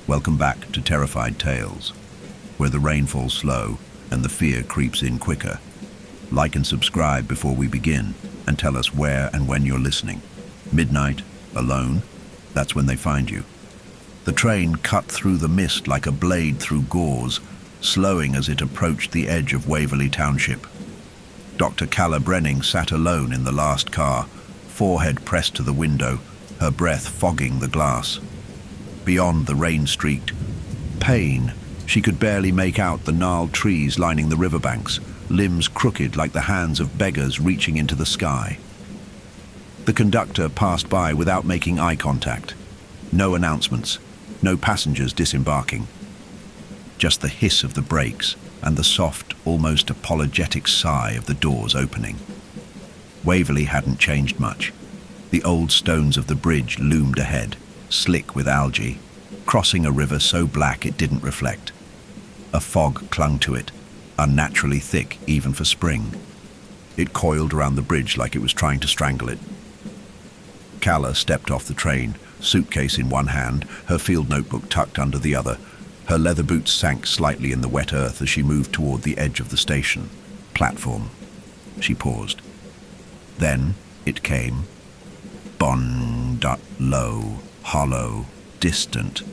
Welcome back to Terrified Tales, where the rain falls slow and the fear creeps in quicker. Like and subscribe before we begin, and tell us where and when you're listening. Midnight, alone, that's when they find you. The train cut through the mist like a blade through gauze, slowing as it approached the edge of Waverley Township. Dr. Calla Brenning sat alone in the last car, forehead pressed to the window, her breath fogging the glass. Beyond the rain-streaked pane, she could barely make out the gnarled trees lining the riverbanks, limbs crooked like the hands of beggars reaching into the sky. The conductor passed by without making eye contact. No announcements, no passengers disembarking. Just the hiss of the brakes and the soft, almost apologetic sigh of the doors opening. Waverley hadn't changed much. The old stones of the bridge loomed ahead, slick with algae, crossing a river so black it didn't reflect. A fog clung to it, unnaturally thick even for spring. It coiled around the bridge like it was trying to strangle it. Calla stepped off the train, suitcase in one hand, her field notebook tucked under the other. Her leather boots sank slightly in the wet earth as she moved toward the edge of the station. Platform. She paused. Then it came. Low, hollow, distant.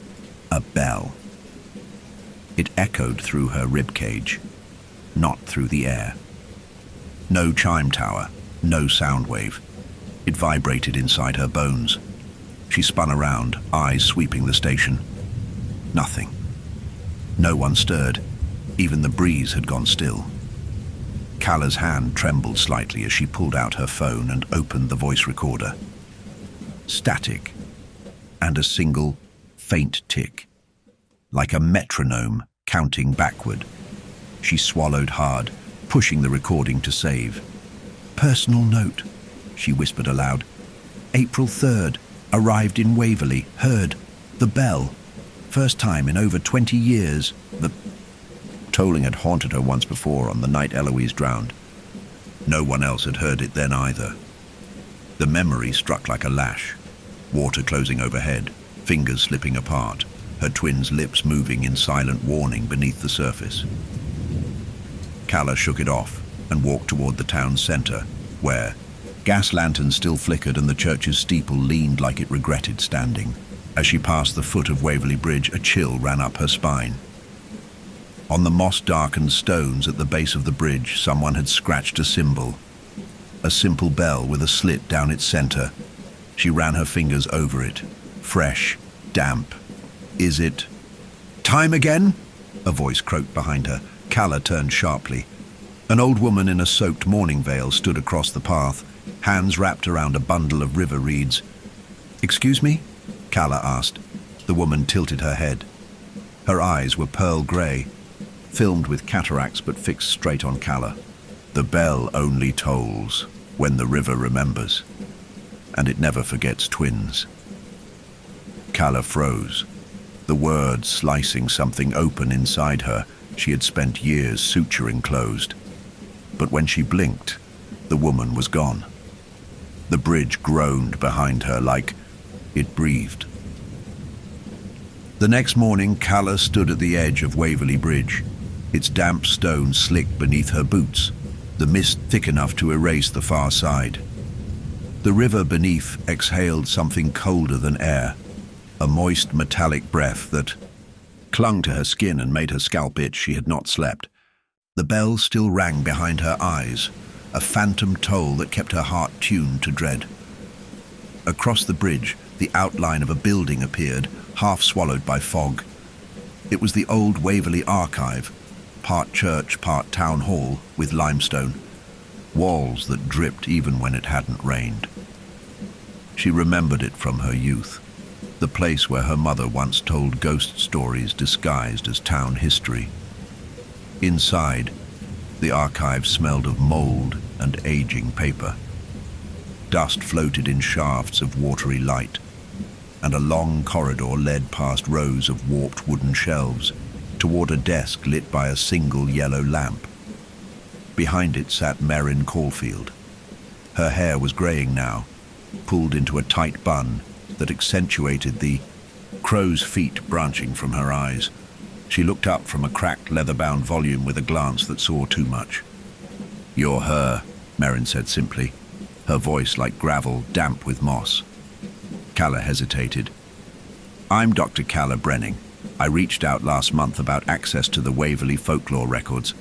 A bell. It echoed through her ribcage, not through the air. No chime tower, no sound wave. It vibrated inside her bones. She spun around, eyes sweeping the station. Nothing. No one stirred. Even the breeze had gone still. Calla's hand trembled slightly as she pulled out her phone and opened the voice recorder. Static, and a single, faint tick, like a metronome counting backward. She swallowed hard, pushing the recording to save. Personal note, she whispered aloud. April 3rd, arrived in Waverley, heard the bell. First time in over 20 years. The tolling had haunted her once before on the night Eloise drowned. No one else had heard it then either. The memory struck like a lash. Water closing overhead, fingers slipping apart, her twin's lips moving in silent warning beneath the surface. Calla shook it off and walked toward the town's center, where gas lanterns still flickered and the church's steeple leaned like it regretted standing. As she passed the foot of Waverley Bridge, a chill ran up her spine. On the moss-darkened stones at the base of the bridge, someone had scratched a symbol. A simple bell with a slit down its center. She ran her fingers over it. Fresh, damp. Is it time again? A voice croaked behind her. Calla turned sharply. An old woman in a soaked mourning veil stood across the path, hands wrapped around a bundle of river reeds. Excuse me? Calla asked. The woman tilted her head. Her eyes were pearl grey, filmed with cataracts but fixed straight on Calla. The bell only tolls when the river remembers, and it never forgets twins. Calla froze, the words slicing something open inside her she had spent years suturing closed. But when she blinked, the woman was gone. The bridge groaned behind her like it breathed. The next morning, Calla stood at the edge of Waverley Bridge, its damp stone slick beneath her boots, the mist thick enough to erase the far side. The river beneath exhaled something colder than air, a moist metallic breath that clung to her skin and made her scalp itch. She had not slept. The bell still rang behind her eyes, a phantom toll that kept her heart tuned to dread. Across the bridge, the outline of a building appeared, half swallowed by fog. It was the old Waverley Archive, part church, part town hall, with limestone, walls that dripped even when it hadn't rained. She remembered it from her youth, the place where her mother once told ghost stories disguised as town history. Inside, the archive smelled of mold and aging paper. Dust floated in shafts of watery light, and a long corridor led past rows of warped wooden shelves toward a desk lit by a single yellow lamp. Behind it sat Merrin Caulfield. Her hair was greying now, pulled into a tight bun that accentuated the crow's feet branching from her eyes. She looked up from a cracked leather-bound volume with a glance that saw too much. "You're her," Merrin said simply, her voice like gravel damp with moss. Calla hesitated. "I'm Dr. Calla Brenning. I reached out last month about access to the Waverley folklore records."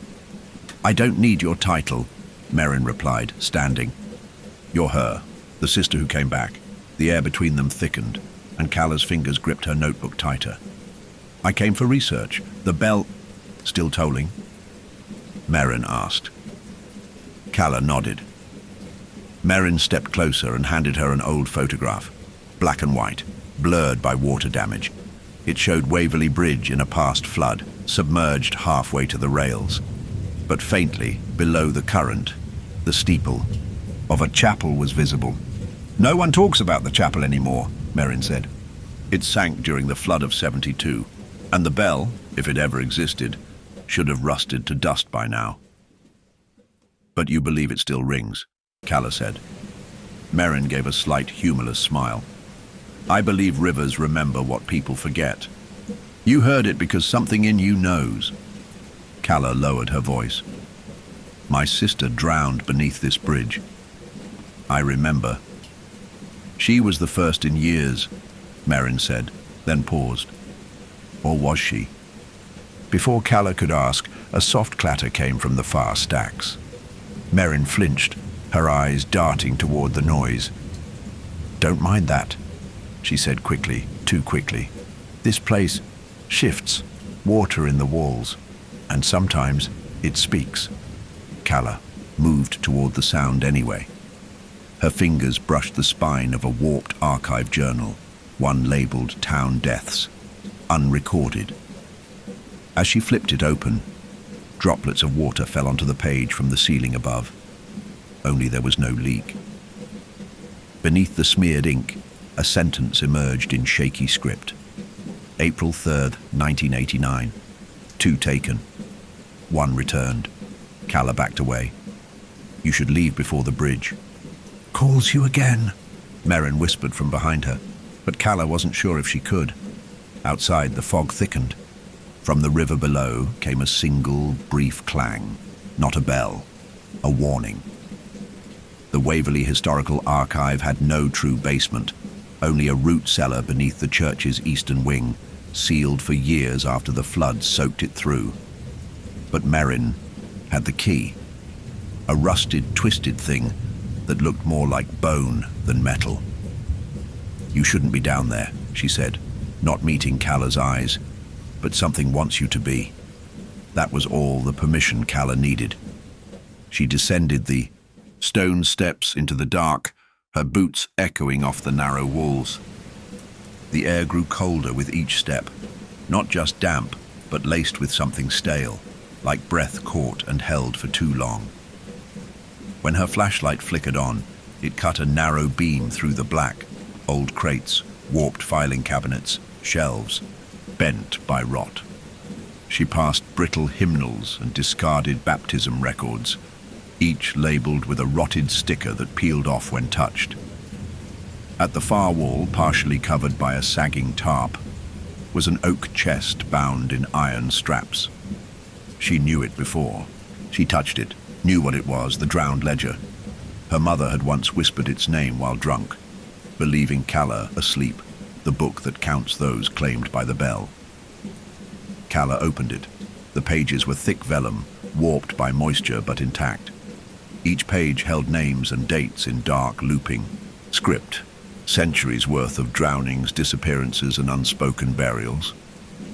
"I don't need your title," Merrin replied, standing. "You're her, the sister who came back." The air between them thickened, and Calla's fingers gripped her notebook tighter. "I came for research. The bell..." "Still tolling?" Merrin asked. Calla nodded. Merrin stepped closer and handed her an old photograph, black and white, blurred by water damage. It showed Waverley Bridge in a past flood, submerged halfway to the rails. But faintly, below the current, the steeple of a chapel was visible. "No one talks about the chapel anymore," Merrin said. "It sank during the flood of 72, and the bell, if it ever existed, should have rusted to dust by now." "But you believe it still rings," Calla said. Merrin gave a slight, humorless smile. "I believe rivers remember what people forget. You heard it because something in you knows." Calla lowered her voice. "My sister drowned beneath this bridge. I remember." "She was the first in years," Merrin said, then paused. Or was she? Before Calla could ask, a soft clatter came from the far stacks. Merrin flinched, her eyes darting toward the noise. "Don't mind that," she said quickly, too quickly. "This place shifts, water in the walls, and sometimes it speaks." Calla moved toward the sound anyway. Her fingers brushed the spine of a warped archive journal, one labeled Town Deaths, unrecorded. As she flipped it open, droplets of water fell onto the page from the ceiling above. Only there was no leak. Beneath the smeared ink, a sentence emerged in shaky script. "April 3rd, 1989. 2 taken. 1 returned." Calla backed away. "You should leave before the bridge." "Calls you again," Merrin whispered from behind her, but Calla wasn't sure if she could. Outside, the fog thickened. From the river below came a single, brief clang. Not a bell, a warning. The Waverley Historical Archive had no true basement, only a root cellar beneath the church's eastern wing, sealed for years after the flood soaked it through. But Merrin had the key, a rusted, twisted thing that looked more like bone than metal. "You shouldn't be down there," she said, not meeting Calla's eyes. "But something wants you to be." That was all the permission Calla needed. She descended the stone steps into the dark, her boots echoing off the narrow walls. The air grew colder with each step, not just damp, but laced with something stale, like breath caught and held for too long. When her flashlight flickered on, it cut a narrow beam through the black. Old crates, warped filing cabinets, shelves, bent by rot. She passed brittle hymnals and discarded baptism records, each labeled with a rotted sticker that peeled off when touched. At the far wall, partially covered by a sagging tarp, was an oak chest bound in iron straps. She knew it before. She touched it, knew what it was, the drowned ledger. Her mother had once whispered its name while drunk, believing Calla asleep, the book that counts those claimed by the bell. Calla opened it. The pages were thick vellum, warped by moisture but intact. Each page held names and dates in dark, looping script, centuries worth of drownings, disappearances, and unspoken burials.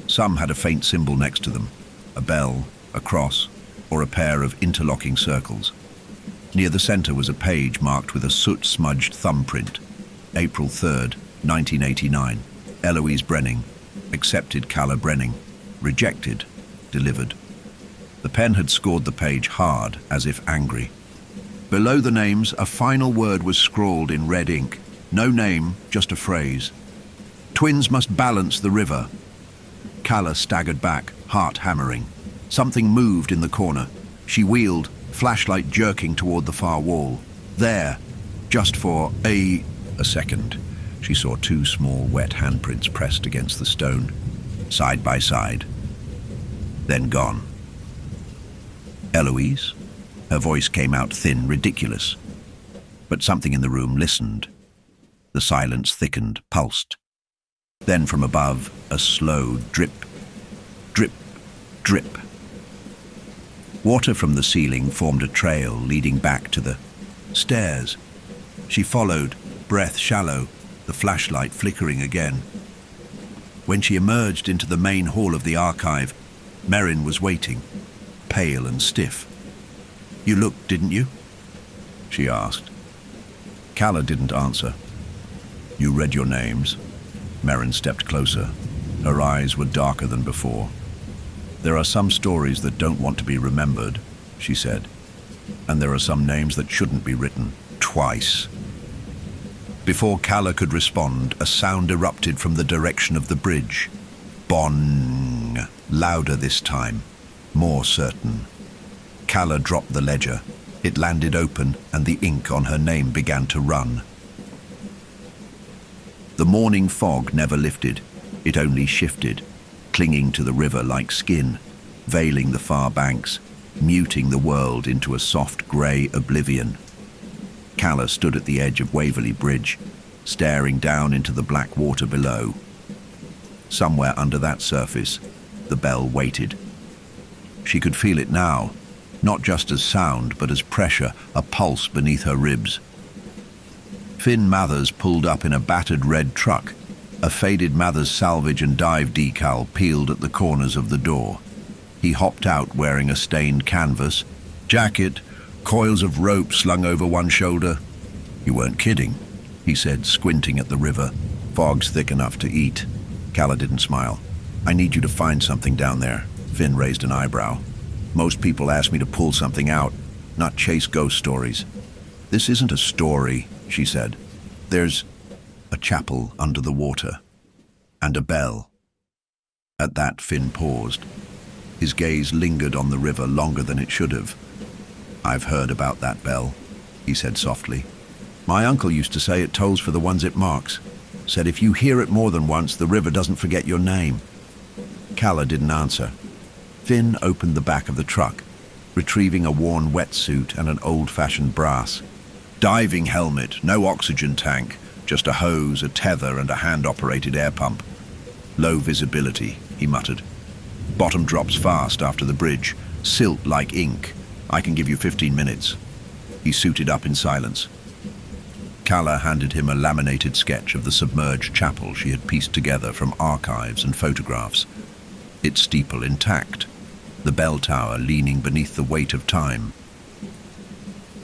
Some had a faint symbol next to them, a bell, a cross, or a pair of interlocking circles. Near the center was a page marked with a soot-smudged thumbprint. April 3rd, 1989. Eloise Brenning. Accepted Calla Brenning. Rejected. Delivered. The pen had scored the page hard, as if angry. Below the names, a final word was scrawled in red ink. No name, just a phrase. "Twins must balance the river." Calla staggered back, heart hammering. Something moved in the corner. She wheeled, flashlight jerking toward the far wall. There, just for a second, She saw two small, wet handprints pressed against the stone, side by side, then gone. "Eloise?" Her voice came out thin, ridiculous. But something in the room listened. The silence thickened, pulsed. Then from above, a slow drip, drip, drip. Water from the ceiling formed a trail leading back to the stairs. She followed, breath shallow, the flashlight flickering again. When she emerged into the main hall of the archive, Merrin was waiting, pale and stiff. "You looked, didn't you?" she asked. Calla didn't answer. "You read your names?" Merrin stepped closer. Her eyes were darker than before. "There are some stories that don't want to be remembered," she said. "And there are some names that shouldn't be written twice." Before Calla could respond, a sound erupted from the direction of the bridge. Bong! Louder this time, more certain. Calla dropped the ledger. It landed open, and the ink on her name began to run. The morning fog never lifted. It only shifted, clinging to the river like skin, veiling the far banks, muting the world into a soft grey oblivion. Calla stood at the edge of Waverley Bridge, staring down into the black water below. Somewhere under that surface, the bell waited. She could feel it now, not just as sound, but as pressure, a pulse beneath her ribs. Finn Mathers pulled up in a battered red truck. A faded Mathers salvage and dive decal peeled at the corners of the door. He hopped out wearing a stained canvas, jacket, coils of rope slung over one shoulder. "You weren't kidding," he said, squinting at the river. "Fog's thick enough to eat." Calla didn't smile. "I need you to find something down there." Finn raised an eyebrow. "Most people ask me to pull something out, not chase ghost stories." "This isn't a story," she said. "There's a chapel under the water, and a bell." At that, Finn paused. His gaze lingered on the river longer than it should have. "I've heard about that bell," he said softly. "My uncle used to say it tolls for the ones it marks. Said if you hear it more than once, the river doesn't forget your name." Calla didn't answer. Finn opened the back of the truck, retrieving a worn wetsuit and an old-fashioned brass. "Diving helmet, no oxygen tank, just a hose, a tether, and a hand-operated air pump. Low visibility," he muttered. "Bottom drops fast after the bridge, silt like ink. I can give you 15 minutes. He suited up in silence. Calla handed him a laminated sketch of the submerged chapel she had pieced together from archives and photographs. Its steeple intact, the bell tower leaning beneath the weight of time.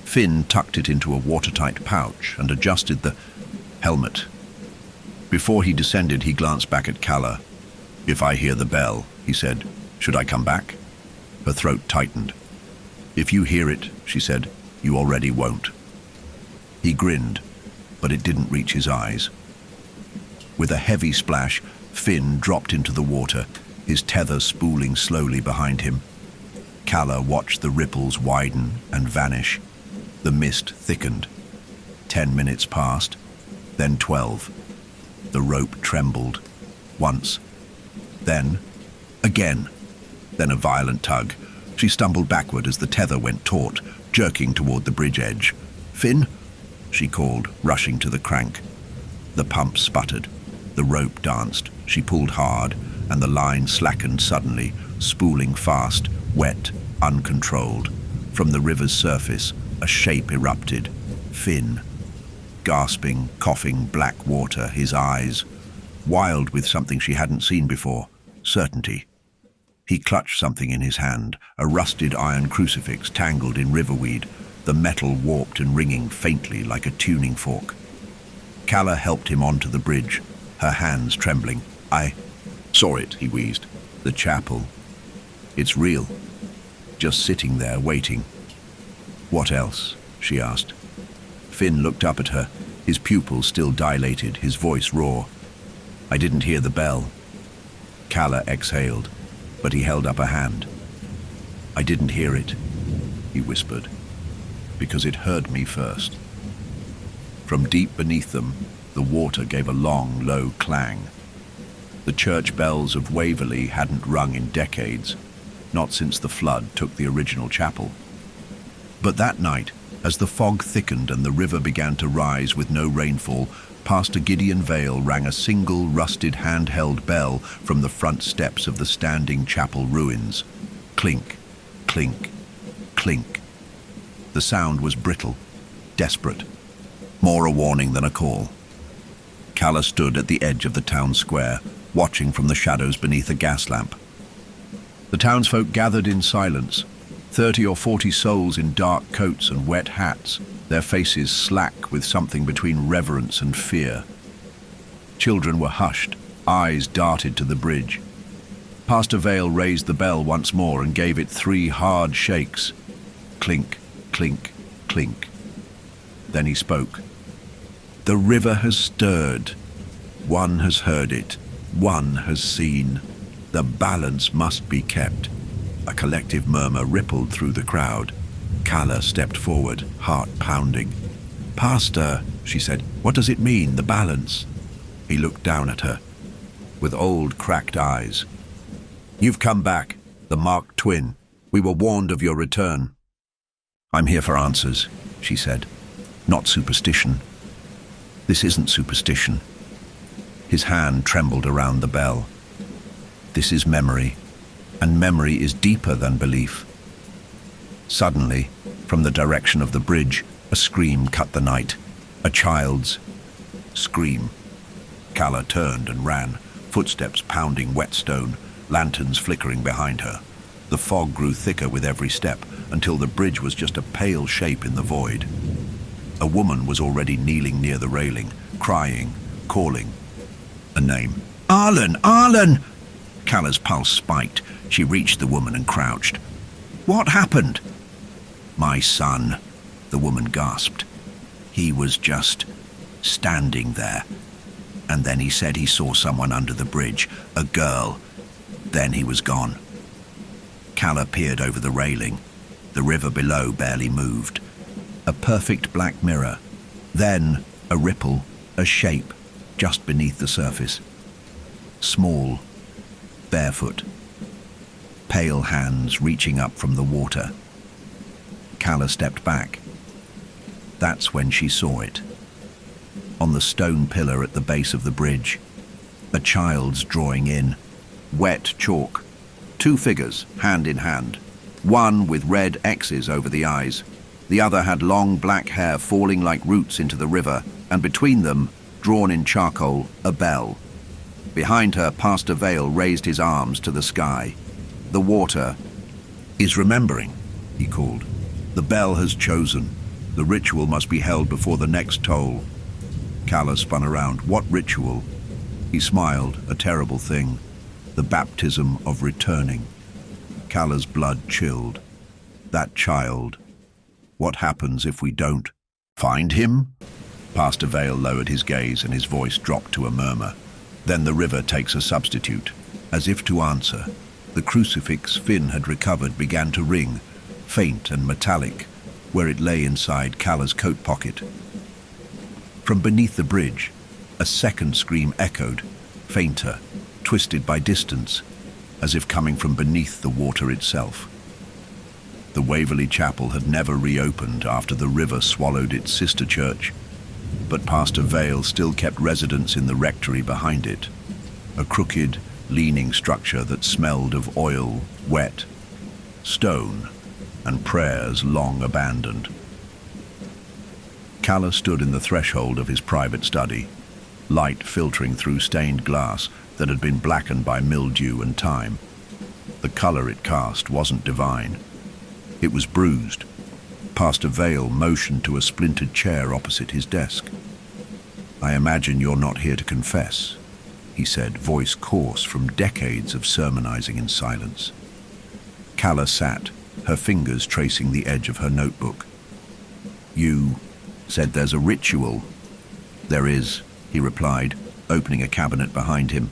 Finn tucked it into a watertight pouch and adjusted the helmet. Before he descended, he glanced back at Calla. "If I hear the bell," he said, "should I come back?" Her throat tightened. "If you hear it," she said, "you already won't." He grinned, but it didn't reach his eyes. With a heavy splash, Finn dropped into the water, his tether spooling slowly behind him. Calla watched the ripples widen and vanish. The mist thickened. 10 minutes passed, then 12. The rope trembled. Once. Then, again. Then a violent tug. She stumbled backward as the tether went taut, jerking toward the bridge edge. "Finn?" she called, rushing to the crank. The pump sputtered. The rope danced. She pulled hard, and the line slackened suddenly, spooling fast, wet, uncontrolled. From the river's surface, a shape erupted. Finn. Gasping, coughing black water, his eyes wild with something she hadn't seen before, certainty. He clutched something in his hand, a rusted iron crucifix tangled in riverweed, the metal warped and ringing faintly like a tuning fork. Calla helped him onto the bridge, her hands trembling. "I saw it," he wheezed. "The chapel. It's real. Just sitting there, waiting." "What else?" she asked. Finn looked up at her, his pupils still dilated, his voice raw. "I didn't hear the bell." Calla exhaled, but he held up a hand. "I didn't hear it," he whispered, "because it heard me first." From deep beneath them, The water gave a long, low clang. The church bells of Waverley hadn't rung in decades, not since the flood took the original chapel. But that night, as the fog thickened and the river began to rise with no rainfall, Pastor Gideon Vale rang a single rusted handheld bell from the front steps of the standing chapel ruins. Clink, clink, clink. The sound was brittle, desperate, more a warning than a call. Calla stood at the edge of the town square, watching from the shadows beneath a gas lamp. The townsfolk gathered in silence, 30 or 40 souls in dark coats and wet hats, their faces slack with something between reverence and fear. Children were hushed, eyes darted to the bridge. Pastor Vale raised the bell once more and gave it 3 hard shakes. Clink, clink, clink. Then he spoke. The river has stirred. One has heard it. One has seen. The balance must be kept. A collective murmur rippled through the crowd. Calla stepped forward, heart pounding. Pastor, she said, what does it mean, the balance? He looked down at her, with old cracked eyes. You've come back, the marked twin. We were warned of your return. I'm here for answers, she said. Not superstition. This isn't superstition. His hand trembled around the bell. This is memory, and memory is deeper than belief. Suddenly, from the direction of the bridge, a scream cut the night. A child's scream. Calla turned and ran, footsteps pounding wet stone, lanterns flickering behind her. The fog grew thicker with every step, until the bridge was just a pale shape in the void. A woman was already kneeling near the railing, crying, calling. A name. Arlen! Arlen! Calla's pulse spiked. She reached the woman and crouched. What happened? My son, the woman gasped. He was just standing there. And then he said he saw someone under the bridge, a girl. Then he was gone. Calla peered over the railing. The river below barely moved. A perfect black mirror. Then a ripple, a shape, just beneath the surface. Small, barefoot, pale hands reaching up from the water. Calla stepped back. That's when she saw it. On the stone pillar at the base of the bridge, a child's drawing in, wet chalk, 2 figures, hand in hand, one with red X's over the eyes. The other had long black hair falling like roots into the river, and between them, drawn in charcoal, a bell. Behind her, Pastor Vale raised his arms to the sky. The water is remembering, he called. The bell has chosen. The ritual must be held before the next toll. Calla spun around. What ritual? He smiled, a terrible thing. The baptism of returning. Calla's blood chilled. That child. What happens if we don't find him? Pastor Vale lowered his gaze and his voice dropped to a murmur. Then the river takes a substitute. As if to answer, the crucifix Finn had recovered began to ring, faint and metallic, where it lay inside Calla's coat pocket. From beneath the bridge, a second scream echoed, fainter, twisted by distance, as if coming from beneath the water itself. The Waverley Chapel had never reopened after the river swallowed its sister church, but Pastor Vale still kept residence in the rectory behind it, a crooked, leaning structure that smelled of oil, wet, stone, and prayers long abandoned. Calla stood in the threshold of his private study, light filtering through stained glass that had been blackened by mildew and time. The color it cast wasn't divine. It was bruised. Pastor Vale motioned to a splintered chair opposite his desk. I imagine you're not here to confess, he said, voice coarse from decades of sermonizing in silence. Calla sat, her fingers tracing the edge of her notebook. You said there's a ritual. There is, he replied, opening a cabinet behind him.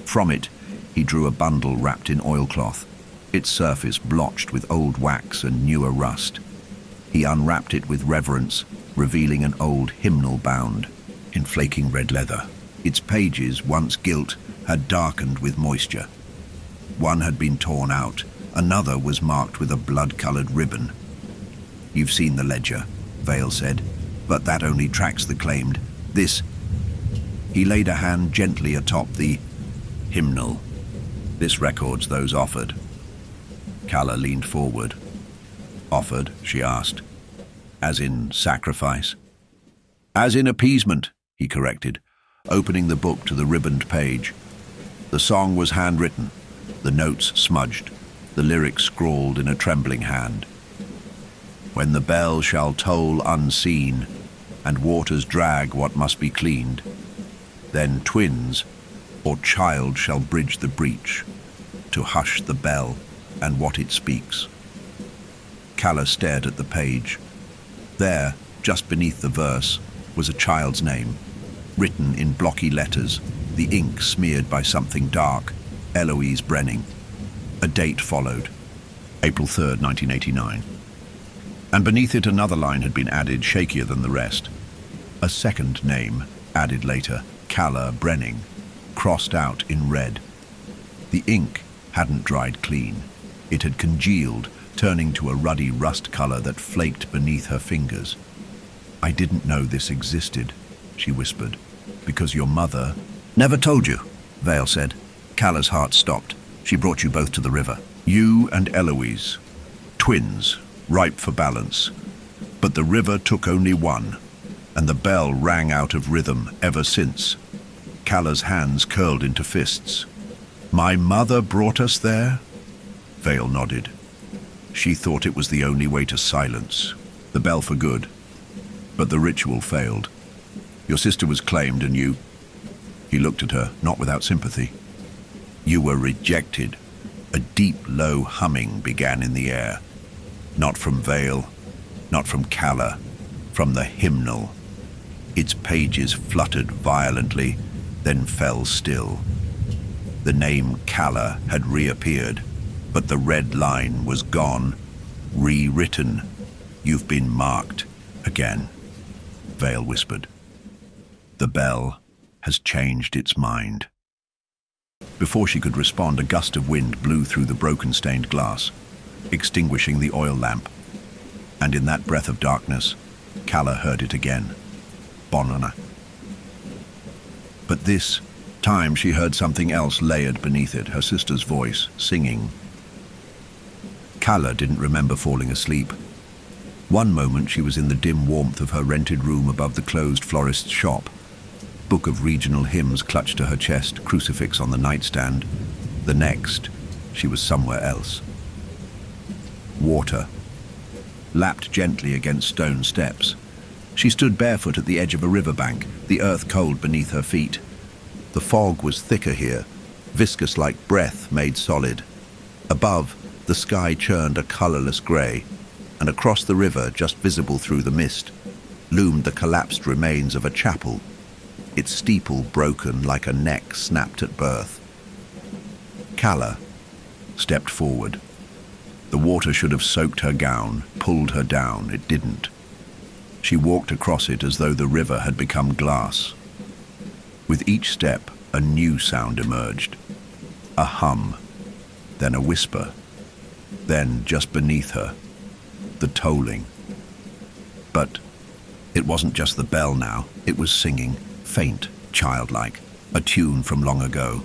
From it, he drew a bundle wrapped in oilcloth, its surface blotched with old wax and newer rust. He unwrapped it with reverence, revealing an old hymnal bound. in flaking red leather. Its pages, once gilt, had darkened with moisture. One had been torn out, another was marked with a blood-colored ribbon. "You've seen the ledger," Vale said, "but that only tracks the claimed. This..." He laid a hand gently atop the hymnal. "This records those offered." Calla leaned forward. "Offered?" she asked. "As in sacrifice?" "As in appeasement," he corrected, opening the book to the ribboned page. The song was handwritten, the notes smudged, the lyrics scrawled in a trembling hand. "When the bell shall toll unseen, and waters drag what must be cleaned, then twins or child shall bridge the breach, to hush the bell and what it speaks." Calla stared at the page. There, just beneath the verse, was a child's name, written in blocky letters, the ink smeared by something dark, Eloise Brenning. A date followed, April 3rd, 1989. And beneath it another line had been added, shakier than the rest. A second name, added later, Calla Brenning, crossed out in red. The ink hadn't dried clean. It had congealed, turning to a ruddy rust color that flaked beneath her fingers. "I didn't know this existed," she whispered, "because your mother..." "Never told you," Vale said. Calla's heart stopped. "She brought you both to the river. You and Eloise. Twins, ripe for balance. But the river took only one, and the bell rang out of rhythm ever since." Calla's hands curled into fists. "My mother brought us there?" Vale nodded. "She thought it was the only way to silence the bell for good. But the ritual failed. Your sister was claimed and you..." He looked at her, not without sympathy. "You were rejected." A deep, low humming began in the air. Not from Vale, not from Calla, from the hymnal. Its pages fluttered violently, then fell still. The name Calla had reappeared, but the red line was gone, rewritten. "You've been marked again," Vale whispered. "The bell has changed its mind." Before she could respond, a gust of wind blew through the broken stained glass, extinguishing the oil lamp. And in that breath of darkness, Calla heard it again. Bonana. But this time she heard something else layered beneath it, her sister's voice, singing. Calla didn't remember falling asleep. One moment she was in the dim warmth of her rented room above the closed florist's shop. Book of regional hymns clutched to her chest, crucifix on the nightstand. The next, she was somewhere else. Water, lapped gently against stone steps. She stood barefoot at the edge of a riverbank, the earth cold beneath her feet. The fog was thicker here, viscous like breath made solid. Above, the sky churned a colorless gray, and across the river, just visible through the mist, loomed the collapsed remains of a chapel, its steeple broken like a neck snapped at birth. Calla stepped forward. The water should have soaked her gown, pulled her down. It didn't. She walked across it as though the river had become glass. With each step, a new sound emerged. A hum, then a whisper. Then, just beneath her, the tolling. But it wasn't just the bell now. It was singing, faint, childlike, a tune from long ago.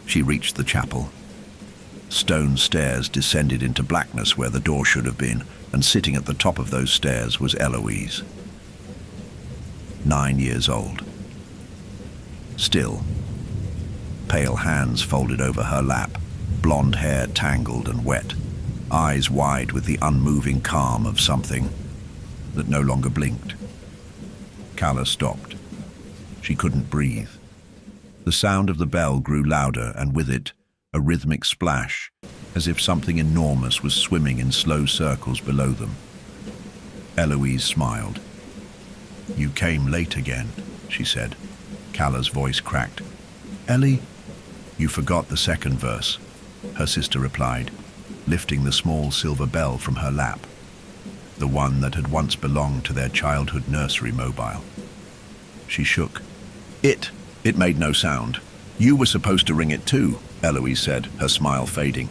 She reached the chapel. Stone stairs descended into blackness where the door should have been, and sitting at the top of those stairs was Eloise. 9 years old. Still, pale hands folded over her lap, blonde hair tangled and wet, eyes wide with the unmoving calm of something that no longer blinked. Calla stopped. She couldn't breathe. The sound of the bell grew louder, and with it, a rhythmic splash, as if something enormous was swimming in slow circles below them. Eloise smiled. "You came late again," she said. Calla's voice cracked. "Ellie?" "You forgot the second verse," her sister replied, lifting the small silver bell from her lap, the one that had once belonged to their childhood nursery mobile. She shook. It made no sound. You were supposed to ring it too, Eloise said, her smile fading.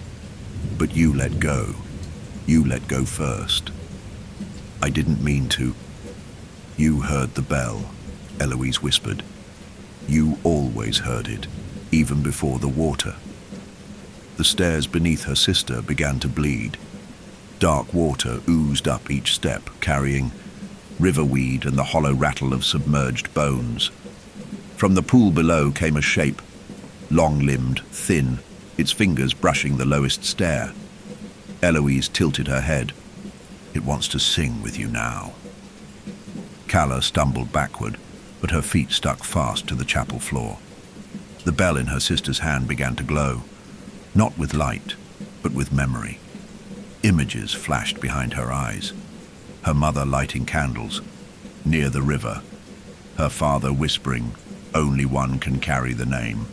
But you let go. You let go first. I didn't mean to. You heard the bell, Eloise whispered. You always heard it, even before the water. The stairs beneath her sister began to bleed. Dark water oozed up each step, carrying riverweed and the hollow rattle of submerged bones. From the pool below came a shape, long-limbed, thin, its fingers brushing the lowest stair. Eloise tilted her head. It wants to sing with you now. Calla stumbled backward, but her feet stuck fast to the chapel floor. The bell in her sister's hand began to glow, not with light, but with memory. Images flashed behind her eyes. Her mother lighting candles, near the river. Her father whispering, only one can carry the name.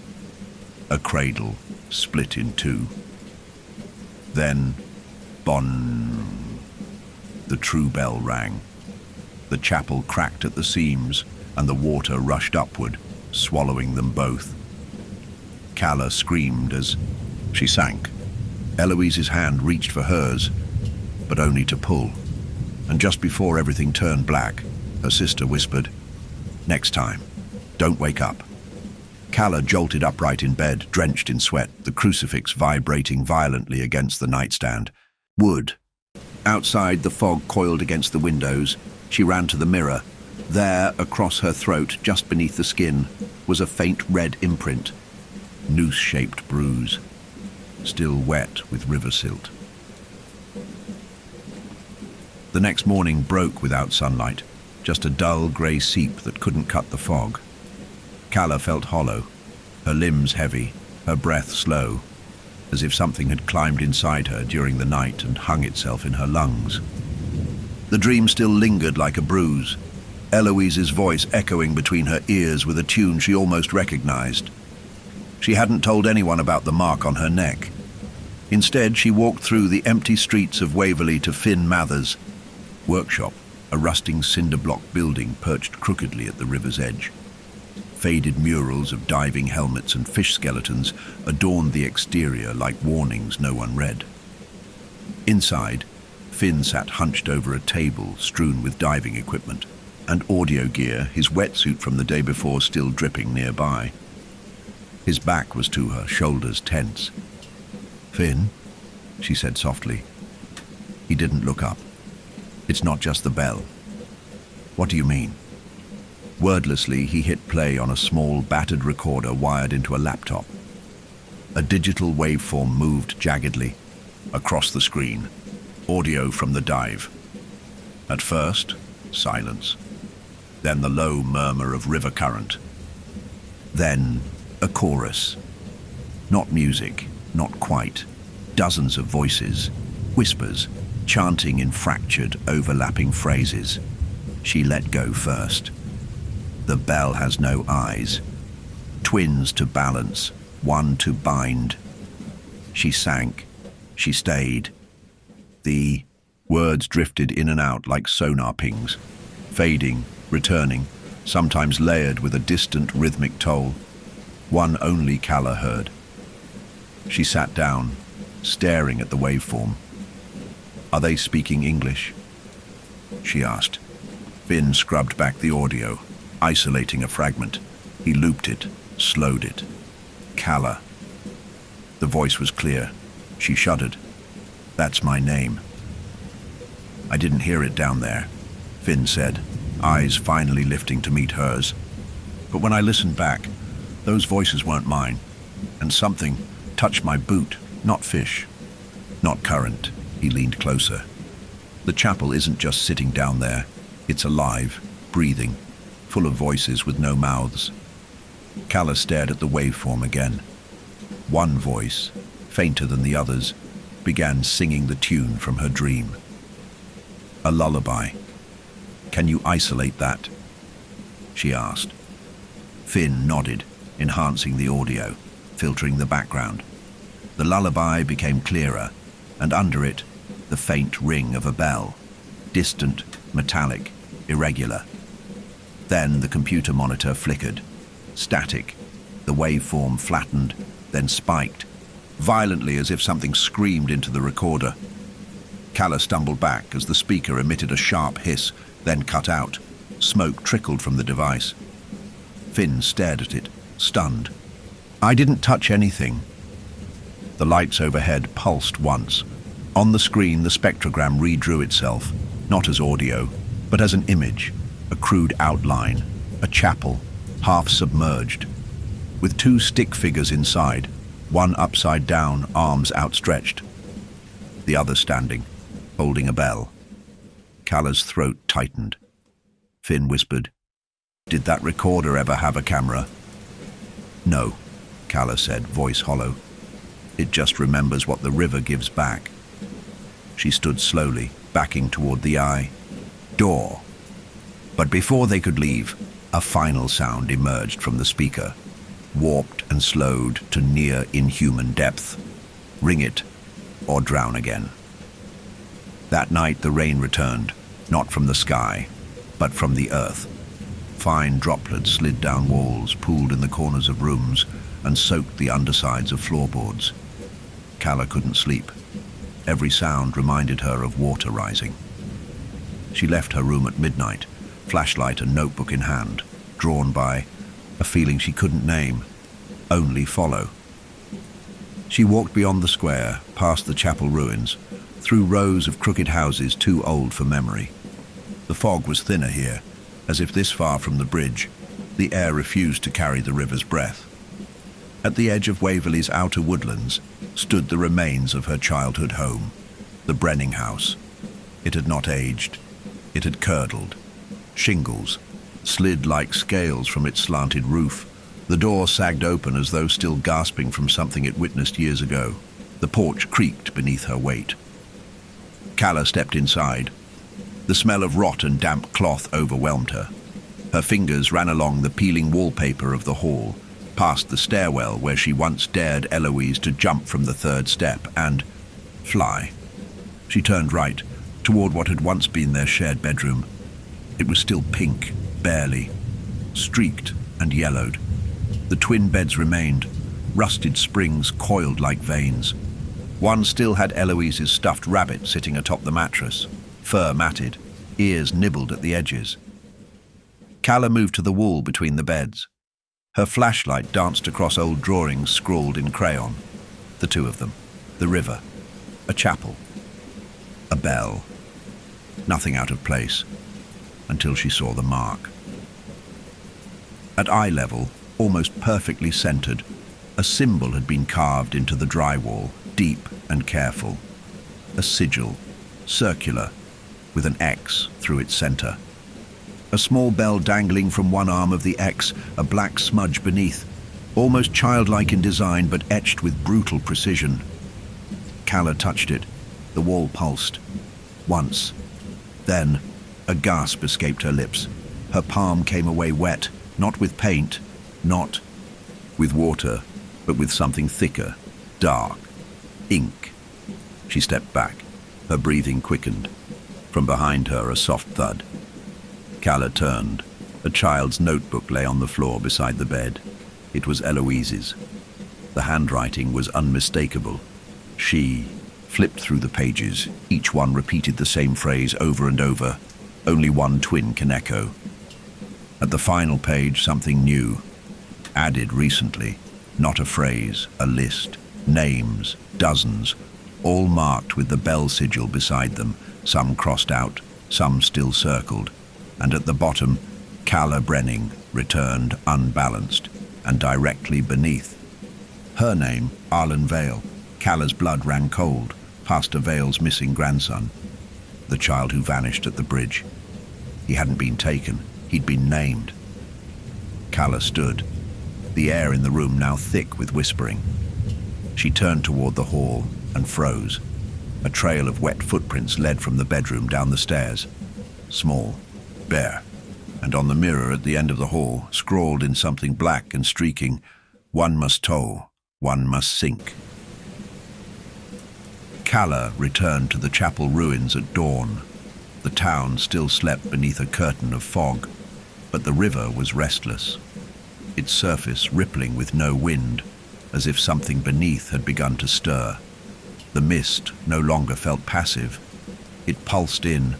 A cradle split in two. Then, bon! The true bell rang. The chapel cracked at the seams, and the water rushed upward, swallowing them both. Calla screamed as she sank. Eloise's hand reached for hers, but only to pull. And just before everything turned black, her sister whispered, "Next time, don't wake up." Calla jolted upright in bed, drenched in sweat, the crucifix vibrating violently against the nightstand. Wood. Outside, the fog coiled against the windows. She ran to the mirror. There, across her throat, just beneath the skin, was a faint red imprint. Noose-shaped bruise, still wet with river silt. The next morning broke without sunlight, just a dull grey seep that couldn't cut the fog. Calla felt hollow, her limbs heavy, her breath slow, as if something had climbed inside her during the night and hung itself in her lungs. The dream still lingered like a bruise, Eloise's voice echoing between her ears with a tune she almost recognized. She hadn't told anyone about the mark on her neck. Instead, she walked through the empty streets of Waverley to Finn Mather's workshop, a rusting cinder-block building perched crookedly at the river's edge. Faded murals of diving helmets and fish skeletons adorned the exterior like warnings no one read. Inside, Finn sat hunched over a table strewn with diving equipment and audio gear, his wetsuit from the day before still dripping nearby. His back was to her, shoulders tense. "Finn," she said softly. He didn't look up. "It's not just the bell." "What do you mean?" Wordlessly, he hit play on a small, battered recorder wired into a laptop. A digital waveform moved jaggedly across the screen, audio from the dive. At first, silence. Then the low murmur of river current. Then a chorus. Not music, not quite. Dozens of voices, whispers, chanting in fractured, overlapping phrases. She let go first. The bell has no eyes. Twins to balance, one to bind. She sank. She stayed. The words drifted in and out like sonar pings, fading, returning, sometimes layered with a distant rhythmic toll. One only Calla heard. She sat down, staring at the waveform. "Are they speaking English?" she asked. Finn scrubbed back the audio, isolating a fragment. He looped it, slowed it. "Calla." The voice was clear. She shuddered. "That's my name." "I didn't hear it down there," Finn said, eyes finally lifting to meet hers. "But when I listened back, those voices weren't mine, and something touched my boot, not fish, not current." He leaned closer. "The chapel isn't just sitting down there. It's alive, breathing, full of voices with no mouths." Calla stared at the waveform again. One voice, fainter than the others, began singing the tune from her dream. A lullaby. "Can you isolate that?" she asked. Finn nodded, enhancing the audio, filtering the background. The lullaby became clearer, and under it, the faint ring of a bell, distant, metallic, irregular. Then the computer monitor flickered. Static. The waveform flattened, then spiked, violently as if something screamed into the recorder. Calla stumbled back as the speaker emitted a sharp hiss, then cut out. Smoke trickled from the device. Finn stared at it, stunned. "I didn't touch anything." The lights overhead pulsed once. On the screen, the spectrogram redrew itself, not as audio, but as an image, a crude outline, a chapel, half submerged, with two stick figures inside, one upside down, arms outstretched, the other standing, holding a bell. Calla's throat tightened. Finn whispered, "Did that recorder ever have a camera?" "No," Calla said, voice hollow. "It just remembers what the river gives back." She stood slowly, backing toward the eye. Door. But before they could leave, a final sound emerged from the speaker, warped and slowed to near inhuman depth. Ring it, or drown again. That night the rain returned, not from the sky, but from the earth. Fine droplets slid down walls, pooled in the corners of rooms, and soaked the undersides of floorboards. Calla couldn't sleep. Every sound reminded her of water rising. She left her room at midnight, flashlight and notebook in hand, drawn by a feeling she couldn't name, only follow. She walked beyond the square, past the chapel ruins, through rows of crooked houses too old for memory. The fog was thinner here, as if this far from the bridge, the air refused to carry the river's breath. At the edge of Waverley's outer woodlands stood the remains of her childhood home, the Brenning house. It had not aged. It had curdled. Shingles slid like scales from its slanted roof. The door sagged open as though still gasping from something it witnessed years ago. The porch creaked beneath her weight. Calla stepped inside. The smell of rot and damp cloth overwhelmed her. Her fingers ran along the peeling wallpaper of the hall, past the stairwell where she once dared Eloise to jump from the third step and fly. She turned right, toward what had once been their shared bedroom. It was still pink, barely, streaked and yellowed. The twin beds remained, rusted springs coiled like veins. One still had Eloise's stuffed rabbit sitting atop the mattress, fur matted, ears nibbled at the edges. Calla moved to the wall between the beds. Her flashlight danced across old drawings scrawled in crayon. The two of them, the river, a chapel, a bell. Nothing out of place, until she saw the mark. At eye level, almost perfectly centered, a symbol had been carved into the drywall, deep and careful. A sigil, circular, with an X through its center. A small bell dangling from one arm of the X, a black smudge beneath, almost childlike in design but etched with brutal precision. Calla touched it. The wall pulsed. Once. Then, a gasp escaped her lips. Her palm came away wet, not with paint, not with water, but with something thicker, dark, ink. She stepped back. Her breathing quickened. From behind her, a soft thud. Calla turned. A child's notebook lay on the floor beside the bed. It was Eloise's. The handwriting was unmistakable. She flipped through the pages. Each one repeated the same phrase over and over. Only one twin can echo. At the final page, something new. Added recently. Not a phrase, a list. Names, dozens, all marked with the bell sigil beside them, some crossed out, some still circled. And at the bottom, Calla Brenning, returned unbalanced, and directly beneath. Her name, Arlen Vale. Calla's blood ran cold, Pastor Vale's missing grandson, the child who vanished at the bridge. He hadn't been taken, he'd been named. Calla stood, the air in the room now thick with whispering. She turned toward the hall and froze. A trail of wet footprints led from the bedroom down the stairs. Small, bare, and on the mirror at the end of the hall, scrawled in something black and streaking, "One must tow, one must sink." Calla returned to the chapel ruins at dawn. The town still slept beneath a curtain of fog, But the river was restless, its surface rippling with no wind, as if something beneath had begun to stir. The mist no longer felt passive. It pulsed in,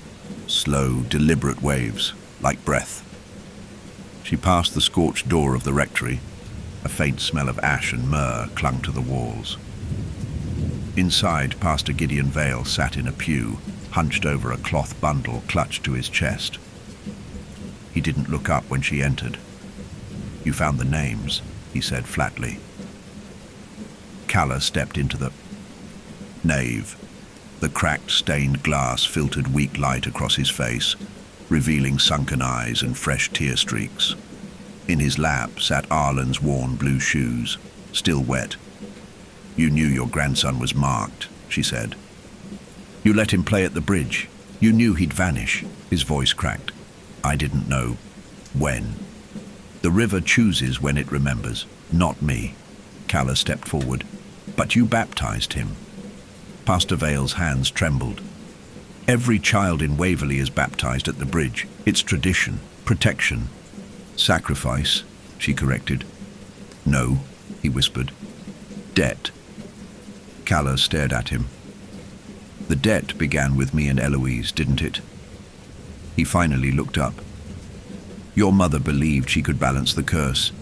slow, deliberate waves, like breath. She passed the scorched door of the rectory. A faint smell of ash and myrrh clung to the walls. Inside, Pastor Gideon Vale sat in a pew, hunched over a cloth bundle clutched to his chest. He didn't look up when she entered. "You found the names," he said flatly. Calla stepped into the nave. The cracked, stained glass filtered weak light across his face, revealing sunken eyes and fresh tear streaks. In his lap sat Arlen's worn blue shoes, still wet. "You knew your grandson was marked," she said. "You let him play at the bridge. You knew he'd vanish." His voice cracked. "I didn't know when. The river chooses when it remembers, not me." Calla stepped forward. "But you baptized him." Pastor Vale's hands trembled. "Every child in Waverley is baptized at the bridge. It's tradition, protection." "Sacrifice," she corrected. "No," he whispered. "Debt." Calla stared at him. "The debt began with me and Eloise, didn't it?" He finally looked up. "Your mother believed she could balance the curse.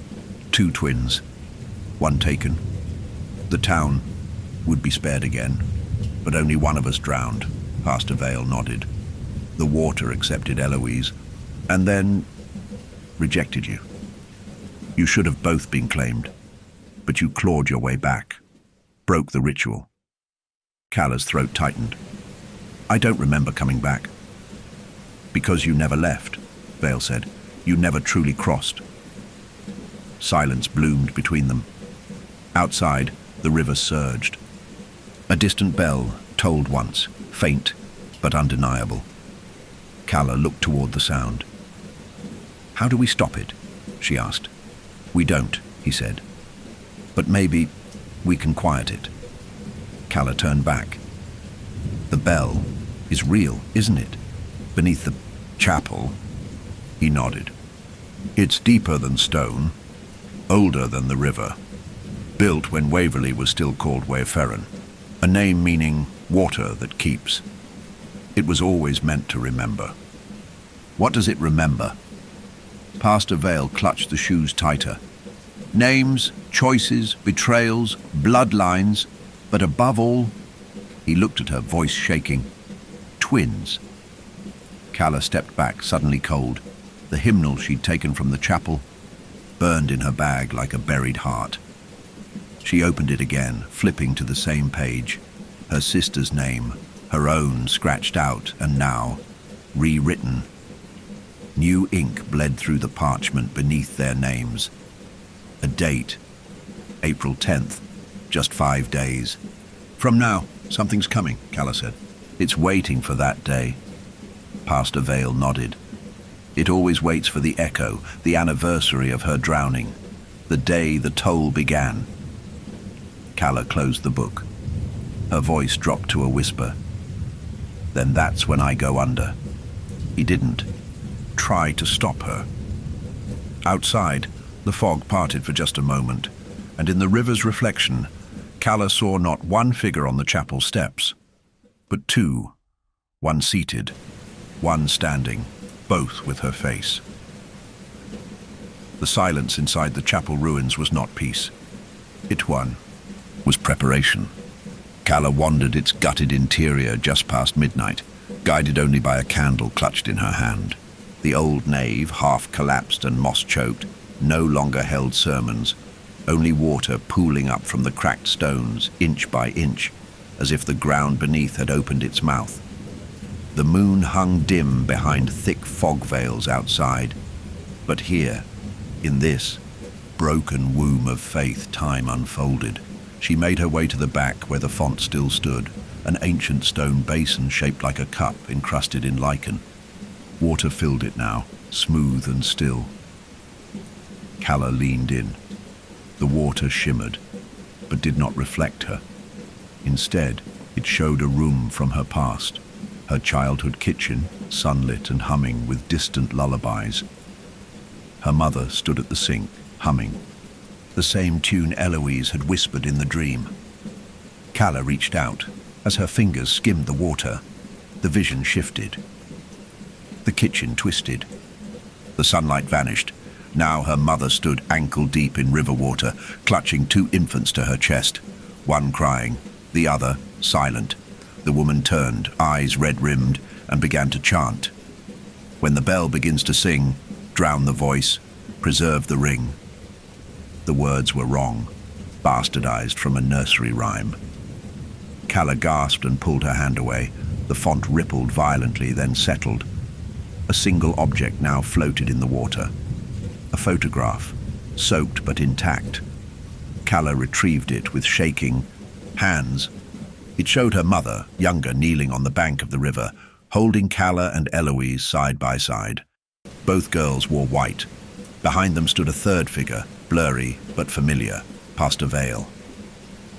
2 twins, 1 taken. The town would be spared again, but only one of us drowned." Pastor Vale nodded. "The water accepted Eloise, and then rejected you. You should have both been claimed, but you clawed your way back, broke the ritual." Calla's throat tightened. "I don't remember coming back." "Because you never left," Vale said. "You never truly crossed." Silence bloomed between them. Outside, the river surged. A distant bell tolled once, faint but undeniable. Calla looked toward the sound. "How do we stop it?" she asked. "We don't," he said. "But maybe we can quiet it." Calla turned back. "The bell is real, isn't it? Beneath the chapel." He nodded. "It's deeper than stone, older than the river. Built when Waverley was still called Wayfarin, a name meaning water that keeps. It was always meant to remember." "What does it remember?" Pastor Vale clutched the shoes tighter. "Names, choices, betrayals, bloodlines, but above all," he looked at her, voice shaking, "twins." Calla stepped back, suddenly cold. The hymnal she'd taken from the chapel burned in her bag like a buried heart. She opened it again, flipping to the same page. Her sister's name, her own, scratched out and now rewritten. New ink bled through the parchment beneath their names. A date, April 10th, just 5 days. "From now, something's coming," Calla said. "It's waiting for that day." Pastor Vale nodded. "It always waits for the echo, the anniversary of her drowning, the day the toll began." Calla closed the book. Her voice dropped to a whisper. "Then that's when I go under." He didn't try to stop her. Outside, the fog parted for just a moment, and in the river's reflection, Calla saw not one figure on the chapel steps, but 2, one seated, one standing, both with her face. The silence inside the chapel ruins was not peace. It was preparation. Calla wandered its gutted interior just past midnight, guided only by a candle clutched in her hand. The old nave, half collapsed and moss-choked, no longer held sermons, only water pooling up from the cracked stones, inch by inch, as if the ground beneath had opened its mouth. The moon hung dim behind thick fog veils outside, but here, in this broken womb of faith, time unfolded. She made her way to the back where the font still stood, an ancient stone basin shaped like a cup encrusted in lichen. Water filled it now, smooth and still. Calla leaned in. The water shimmered, but did not reflect her. Instead, it showed a room from her past, her childhood kitchen, sunlit and humming with distant lullabies. Her mother stood at the sink, humming. The same tune Eloise had whispered in the dream. Calla reached out. As her fingers skimmed the water, the vision shifted. The kitchen twisted. The sunlight vanished. Now her mother stood ankle-deep in river water, clutching 2 infants to her chest, one crying, the other silent. The woman turned, eyes red-rimmed, and began to chant. When the bell begins to sing, drown the voice, preserve the ring. The words were wrong, bastardized from a nursery rhyme. Calla gasped and pulled her hand away. The font rippled violently, then settled. A single object now floated in the water. A photograph, soaked but intact. Calla retrieved it with shaking hands. It showed her mother, younger, kneeling on the bank of the river, holding Calla and Eloise side by side. Both girls wore white. Behind them stood a third figure, blurry but familiar, past a veil.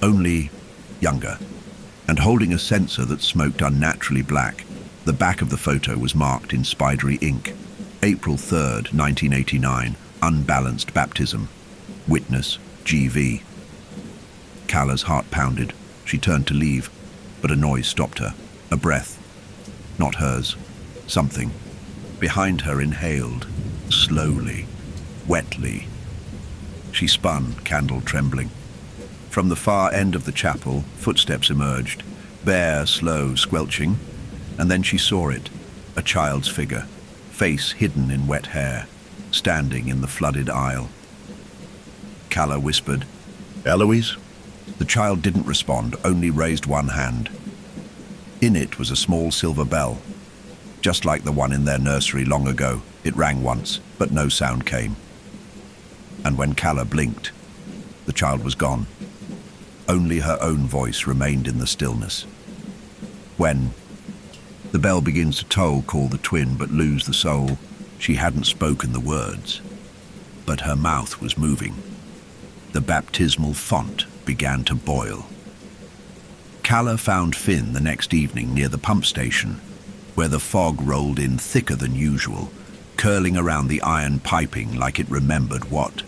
Only younger, and holding a censer that smoked unnaturally black. The back of the photo was marked in spidery ink. April 3rd, 1989, unbalanced baptism. Witness, GV. Calla's heart pounded. She turned to leave, but a noise stopped her. A breath. Not hers. Something. Behind her inhaled, slowly, wetly. She spun, candle trembling. From the far end of the chapel, footsteps emerged, bare, slow, squelching, and then she saw it, a child's figure, face hidden in wet hair, standing in the flooded aisle. Calla whispered, "Eloise?" The child didn't respond, only raised one hand. In it was a small silver bell. Just like the one in their nursery long ago, it rang once, but no sound came. And when Calla blinked, the child was gone. Only her own voice remained in the stillness. When the bell begins to toll, call the twin, but lose the soul. She hadn't spoken the words, but her mouth was moving. The baptismal font began to boil. Calla found Finn the next evening near the pump station, where the fog rolled in thicker than usual, curling around the iron piping like it remembered what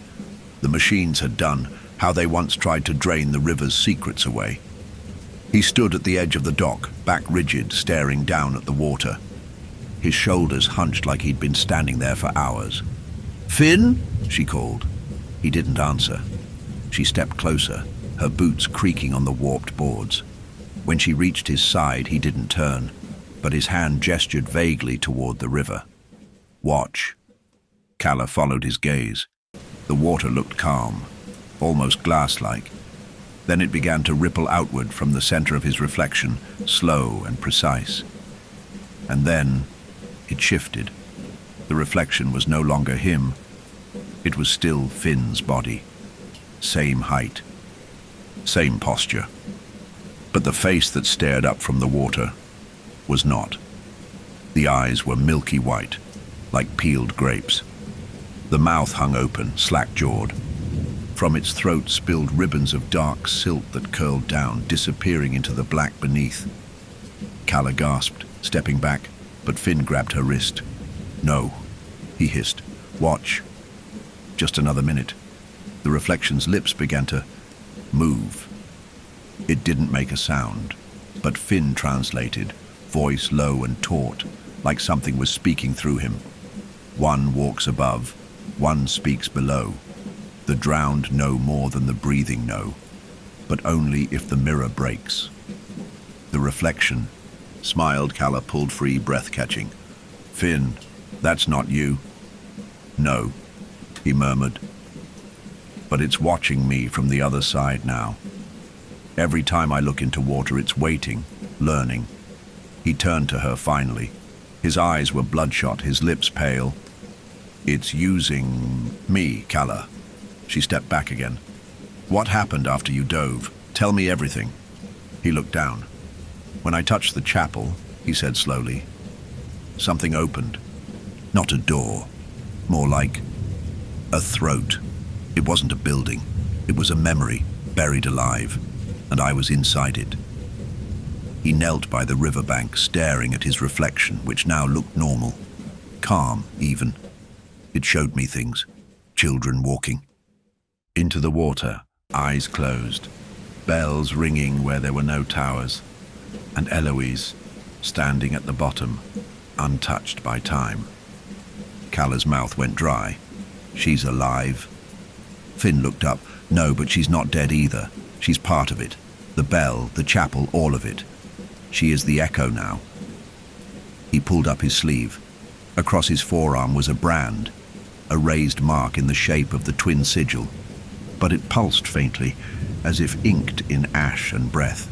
the machines had done, how they once tried to drain the river's secrets away. He stood at the edge of the dock, back rigid, staring down at the water. His shoulders hunched like he'd been standing there for hours. "Finn?" she called. He didn't answer. She stepped closer, her boots creaking on the warped boards. When she reached his side, he didn't turn, but his hand gestured vaguely toward the river. "Watch." Calla followed his gaze. The water looked calm, almost glass-like. Then it began to ripple outward from the center of his reflection, slow and precise. And then it shifted. The reflection was no longer him. It was still Finn's body. Same height, same posture. But the face that stared up from the water was not. The eyes were milky white, like peeled grapes. The mouth hung open, slack-jawed. From its throat spilled ribbons of dark silt that curled down, disappearing into the black beneath. Calla gasped, stepping back, but Finn grabbed her wrist. "No," he hissed. "Watch." Just another minute. The reflection's lips began to move. It didn't make a sound, but Finn translated, voice low and taut, like something was speaking through him. One walks above, one speaks below. The drowned know more than the breathing know, but only if the mirror breaks. The reflection smiled. Calla pulled free, breath catching. "Finn, that's not you." "No," he murmured. "But it's watching me from the other side now. Every time I look into water, it's waiting, learning." He turned to her finally. His eyes were bloodshot, his lips pale. "It's using me, Calla." She stepped back again. "What happened after you dove? Tell me everything." He looked down. "When I touched the chapel," he said slowly, "something opened. Not a door, more like a throat. It wasn't a building. It was a memory, buried alive, and I was inside it." He knelt by the riverbank, staring at his reflection, which now looked normal, calm even. It showed me things. Children walking. Into the water, eyes closed, bells ringing where there were no towers, and Eloise standing at the bottom, untouched by time. Calla's mouth went dry. She's alive. Finn looked up. No, but she's not dead either. She's part of it. The bell, the chapel, all of it. She is the echo now. He pulled up his sleeve. Across his forearm was a brand, a raised mark in the shape of the twin sigil, but it pulsed faintly, as if inked in ash and breath.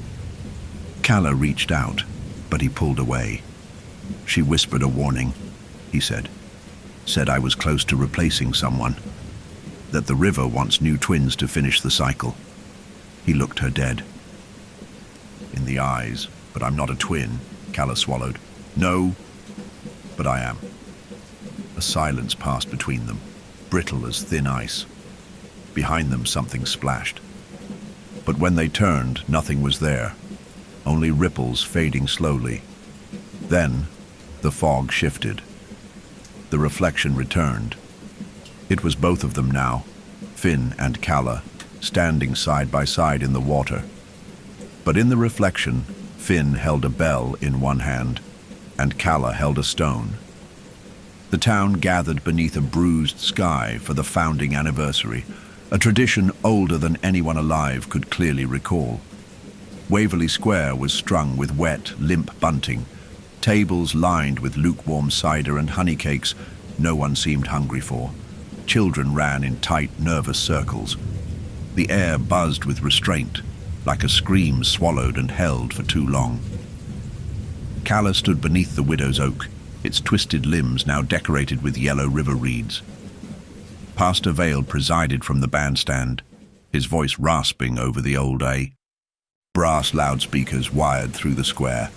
Calla reached out, but he pulled away. She whispered a warning, he said. Said I was close to replacing someone, that the river wants new twins to finish the cycle. He looked her dead in the eyes. But I'm not a twin, Calla swallowed. No, but I am. A silence passed between them, brittle as thin ice. Behind them something splashed. But when they turned, nothing was there, only ripples fading slowly. Then, the fog shifted. The reflection returned. It was both of them now, Finn and Calla, standing side by side in the water. But in the reflection, Finn held a bell in one hand, and Calla held a stone. The town gathered beneath a bruised sky for the founding anniversary, a tradition older than anyone alive could clearly recall. Waverley Square was strung with wet, limp bunting, tables lined with lukewarm cider and honey cakes no one seemed hungry for. Children ran in tight, nervous circles. The air buzzed with restraint, like a scream swallowed and held for too long. Calla stood beneath the widow's oak, its twisted limbs now decorated with yellow river reeds. Pastor Vale presided from the bandstand, his voice rasping over the old A. Brass loudspeakers wired through the square.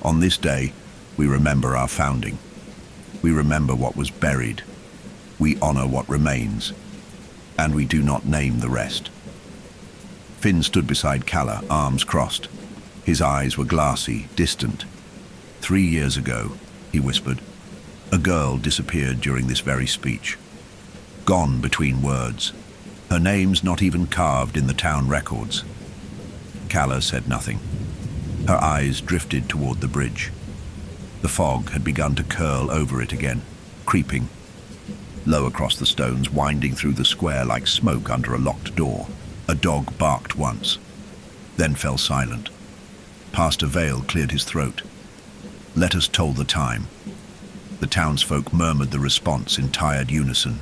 On this day, we remember our founding. We remember what was buried. We honor what remains. And we do not name the rest. Finn stood beside Calla, arms crossed. His eyes were glassy, distant. 3 years ago, he whispered, a girl disappeared during this very speech. Gone between words. Her name's not even carved in the town records. Calla said nothing. Her eyes drifted toward the bridge. The fog had begun to curl over it again, creeping. Low across the stones, winding through the square like smoke under a locked door. A dog barked once, then fell silent. Pastor Vale cleared his throat. Let us toll the time. The townsfolk murmured the response in tired unison.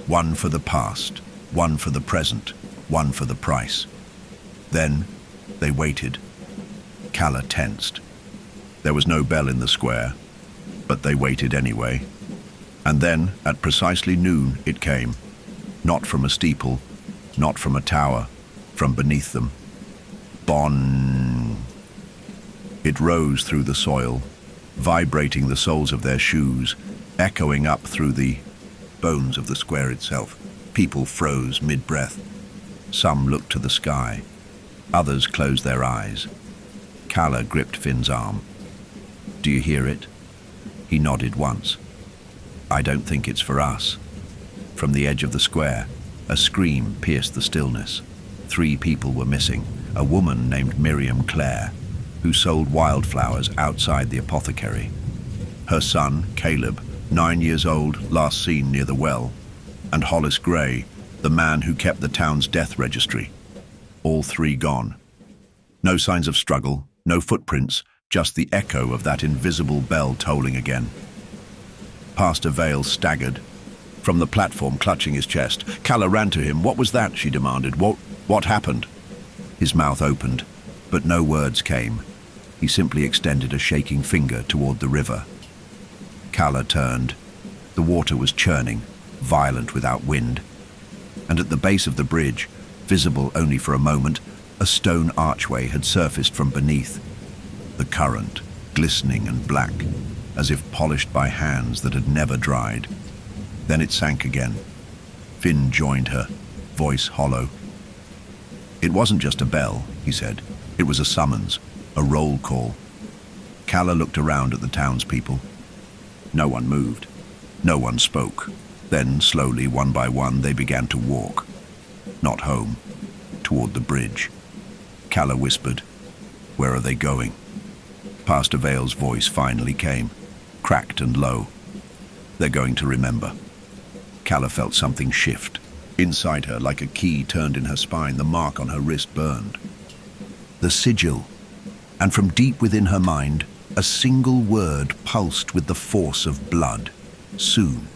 One for the past, one for the present, one for the price. Then they waited. Calla tensed. There was no bell in the square, but they waited anyway. And then, at precisely noon, it came. Not from a steeple, not from a tower, from beneath them. Bon! It rose through the soil, vibrating the soles of their shoes, echoing up through the bones of the square itself. People froze mid-breath. Some looked to the sky. Others closed their eyes. Calla gripped Finn's arm. Do you hear it? He nodded once. I don't think it's for us. From the edge of the square, a scream pierced the stillness. 3 people were missing. A woman named Miriam Clare, who sold wildflowers outside the apothecary. Her son, Caleb, 9 years old, last seen near the well, and Hollis Gray, the man who kept the town's death registry. All 3 gone. No signs of struggle, no footprints, just the echo of that invisible bell tolling again. Pastor Vale staggered. From the platform, clutching his chest, Calla ran to him. What was that? She demanded. What happened? His mouth opened, but no words came. He simply extended a shaking finger toward the river. Calla turned. The water was churning, violent without wind. And at the base of the bridge, visible only for a moment, a stone archway had surfaced from beneath. The current, glistening and black, as if polished by hands that had never dried. Then it sank again. Finn joined her, voice hollow. It wasn't just a bell, he said. It was a summons, a roll call. Calla looked around at the townspeople. No one moved. No one spoke. Then, slowly, one by one, they began to walk. Not home, toward the bridge. Calla whispered, "Where are they going?" Pastor Vale's voice finally came, cracked and low. "They're going to remember." Calla felt something shift. Inside her, like a key turned in her spine, the mark on her wrist burned. The sigil. And from deep within her mind, a single word pulsed with the force of blood. Soon.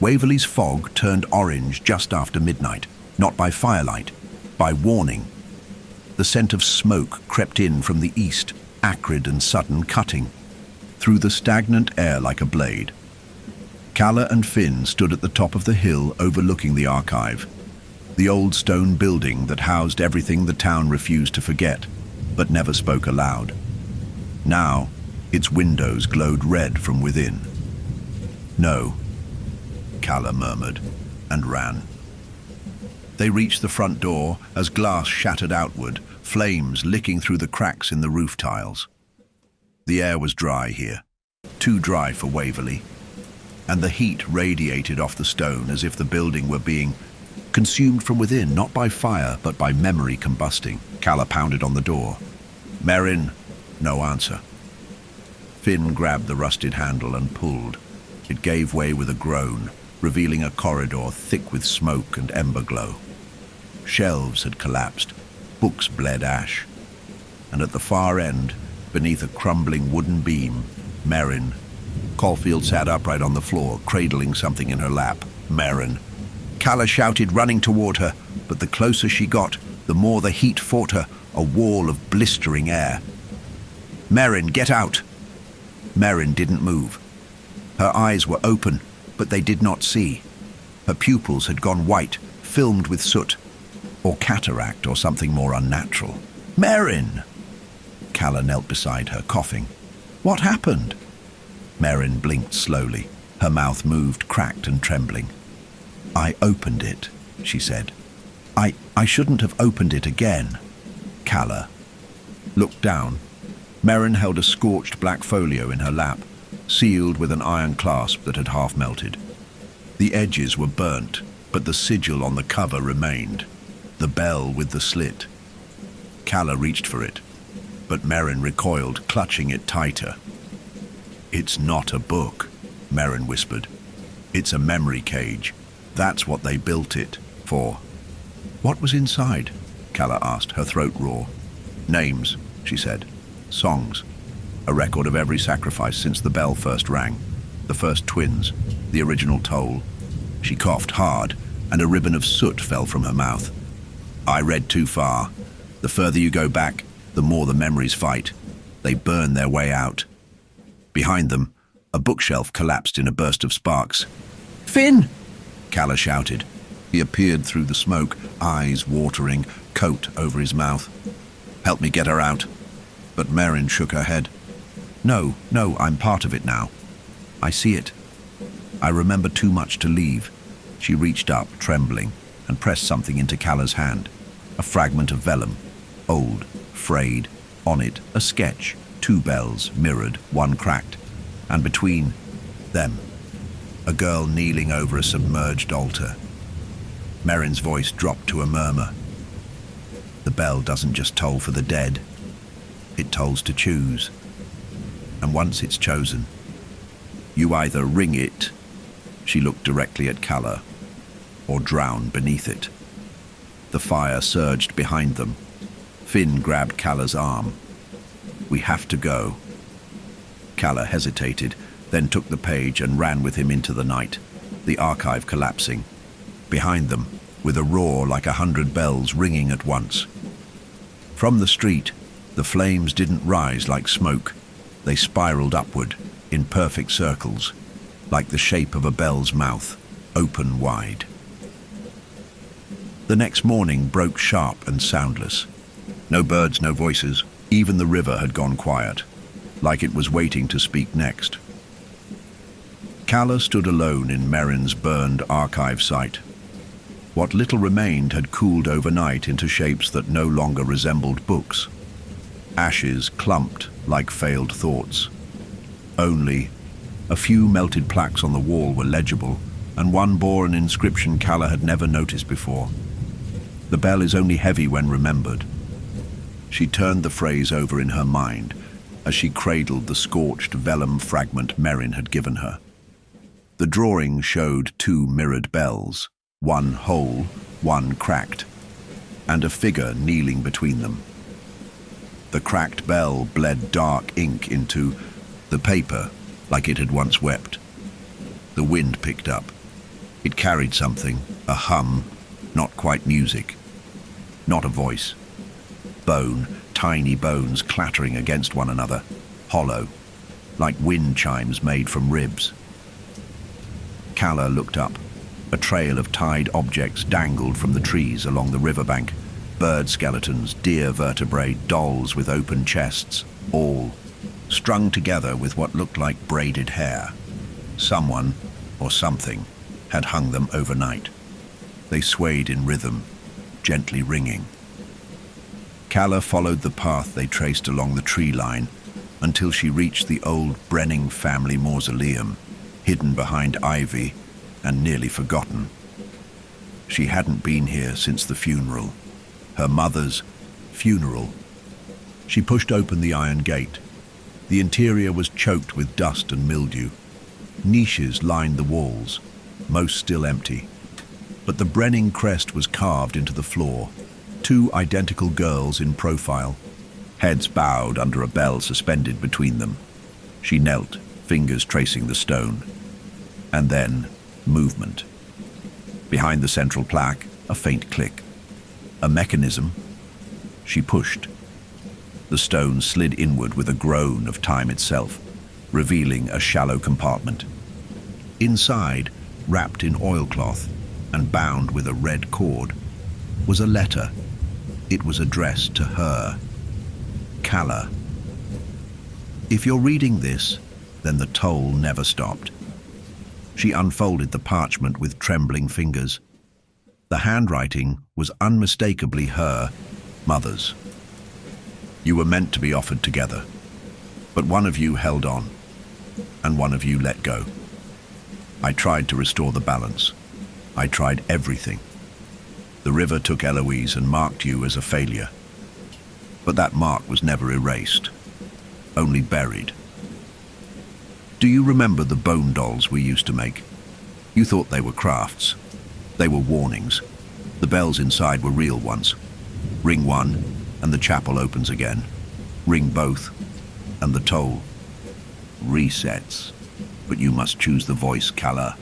Waverley's fog turned orange just after midnight, not by firelight, by warning. The scent of smoke crept in from the east, acrid and sudden, cutting through the stagnant air like a blade. Calla and Finn stood at the top of the hill overlooking the archive, the old stone building that housed everything the town refused to forget, but never spoke aloud. Now, its windows glowed red from within. "No," Calla murmured, and ran. They reached the front door as glass shattered outward, flames licking through the cracks in the roof tiles. The air was dry here, too dry for Waverley, and the heat radiated off the stone as if the building were being consumed from within, not by fire, but by memory combusting. Calla pounded on the door. "Merrin," no answer. Finn grabbed the rusted handle and pulled. It gave way with a groan, revealing a corridor thick with smoke and ember glow. Shelves had collapsed, books bled ash, and at the far end, beneath a crumbling wooden beam, Merrin. Caulfield sat upright on the floor, cradling something in her lap. "Merrin." Calla shouted, running toward her, but the closer she got, the more the heat fought her, a wall of blistering air. "Merrin, get out!" Merrin didn't move. Her eyes were open, but they did not see. Her pupils had gone white, filmed with soot, or cataract, or something more unnatural. "Merrin!" Calla knelt beside her, coughing. "What happened?" Merrin blinked slowly. Her mouth moved, cracked and trembling. "I opened it," she said. I shouldn't have opened it again." Calla looked down. Merrin held a scorched black folio in her lap, sealed with an iron clasp that had half melted. The edges were burnt, but the sigil on the cover remained, the bell with the slit. Calla reached for it, but Merrin recoiled, clutching it tighter. "It's not a book," Merrin whispered. "It's a memory cage. That's what they built it for." "What was inside?" Calla asked, her throat raw. "Names," she said. "Songs. A record of every sacrifice since the bell first rang. The first twins, the original toll." She coughed hard, and a ribbon of soot fell from her mouth. "I read too far. The further you go back, the more the memories fight. They burn their way out." Behind them, a bookshelf collapsed in a burst of sparks. "Finn!" Calla shouted. He appeared through the smoke, eyes watering, coat over his mouth. "Help me get her out." But Merrin shook her head. No, I'm part of it now. I see it. I remember too much to leave." She reached up, trembling, and pressed something into Calla's hand. A fragment of vellum, old, frayed. On it, a sketch, 2 bells, mirrored, 1 cracked, and between them, a girl kneeling over a submerged altar. Merrin's voice dropped to a murmur. "The bell doesn't just toll for the dead. It tolls to choose. And once it's chosen, you either ring it," she looked directly at Calla, "or drown beneath it." The fire surged behind them. Finn grabbed Calla's arm. "We have to go." Calla hesitated, then took the page and ran with him into the night, the archive collapsing. Behind them, with a roar like 100 bells ringing at once. From the street, the flames didn't rise like smoke. They spiraled upward, in perfect circles, like the shape of a bell's mouth, open wide. The next morning broke sharp and soundless. No birds, no voices. Even the river had gone quiet, like it was waiting to speak next. Calla stood alone in Merrin's burned archive site. What little remained had cooled overnight into shapes that no longer resembled books. Ashes clumped like failed thoughts. Only A few melted plaques on the wall were legible, and one bore an inscription Calla had never noticed before. "The bell is only heavy when remembered." She turned the phrase over in her mind as she cradled the scorched vellum fragment Merrin had given her. The drawing showed two mirrored bells, one whole, one cracked, and a figure kneeling between them. The cracked bell bled dark ink into the paper like it had once wept. The wind picked up. It carried something, a hum, not quite music, not a voice. Bone, tiny bones clattering against one another, hollow, like wind chimes made from ribs. Calla looked up. A trail of tied objects dangled from the trees along the riverbank. Bird skeletons, deer vertebrae, dolls with open chests, all strung together with what looked like braided hair. Someone, or something, had hung them overnight. They swayed in rhythm, gently ringing. Calla followed the path they traced along the tree line until she reached the old Brenning family mausoleum, hidden behind ivy and nearly forgotten. She hadn't been here since the funeral, her mother's funeral. She pushed open the iron gate. The interior was choked with dust and mildew. Niches lined the walls, most still empty. But the Brenning crest was carved into the floor. Two identical girls in profile, heads bowed under a bell suspended between them. She knelt, fingers tracing the stone. And then, movement. Behind the central plaque, a faint click. A mechanism. She pushed. The stone slid inward with a groan of time itself, revealing a shallow compartment. Inside, wrapped in oilcloth and bound with a red cord, was a letter. It was addressed to her, Calla. If you're reading this, then the toll never stopped. She unfolded the parchment with trembling fingers. The handwriting was unmistakably her mother's. You were meant to be offered together, but one of you held on, and one of you let go. I tried to restore the balance. I tried everything. The river took Eloise and marked you as a failure. But that mark was never erased, only buried. Do you remember the bone dolls we used to make? You thought they were crafts. They were warnings. The bells inside were real ones. Ring one, and the chapel opens again. Ring both, and the toll resets. But you must choose the voice, Calla,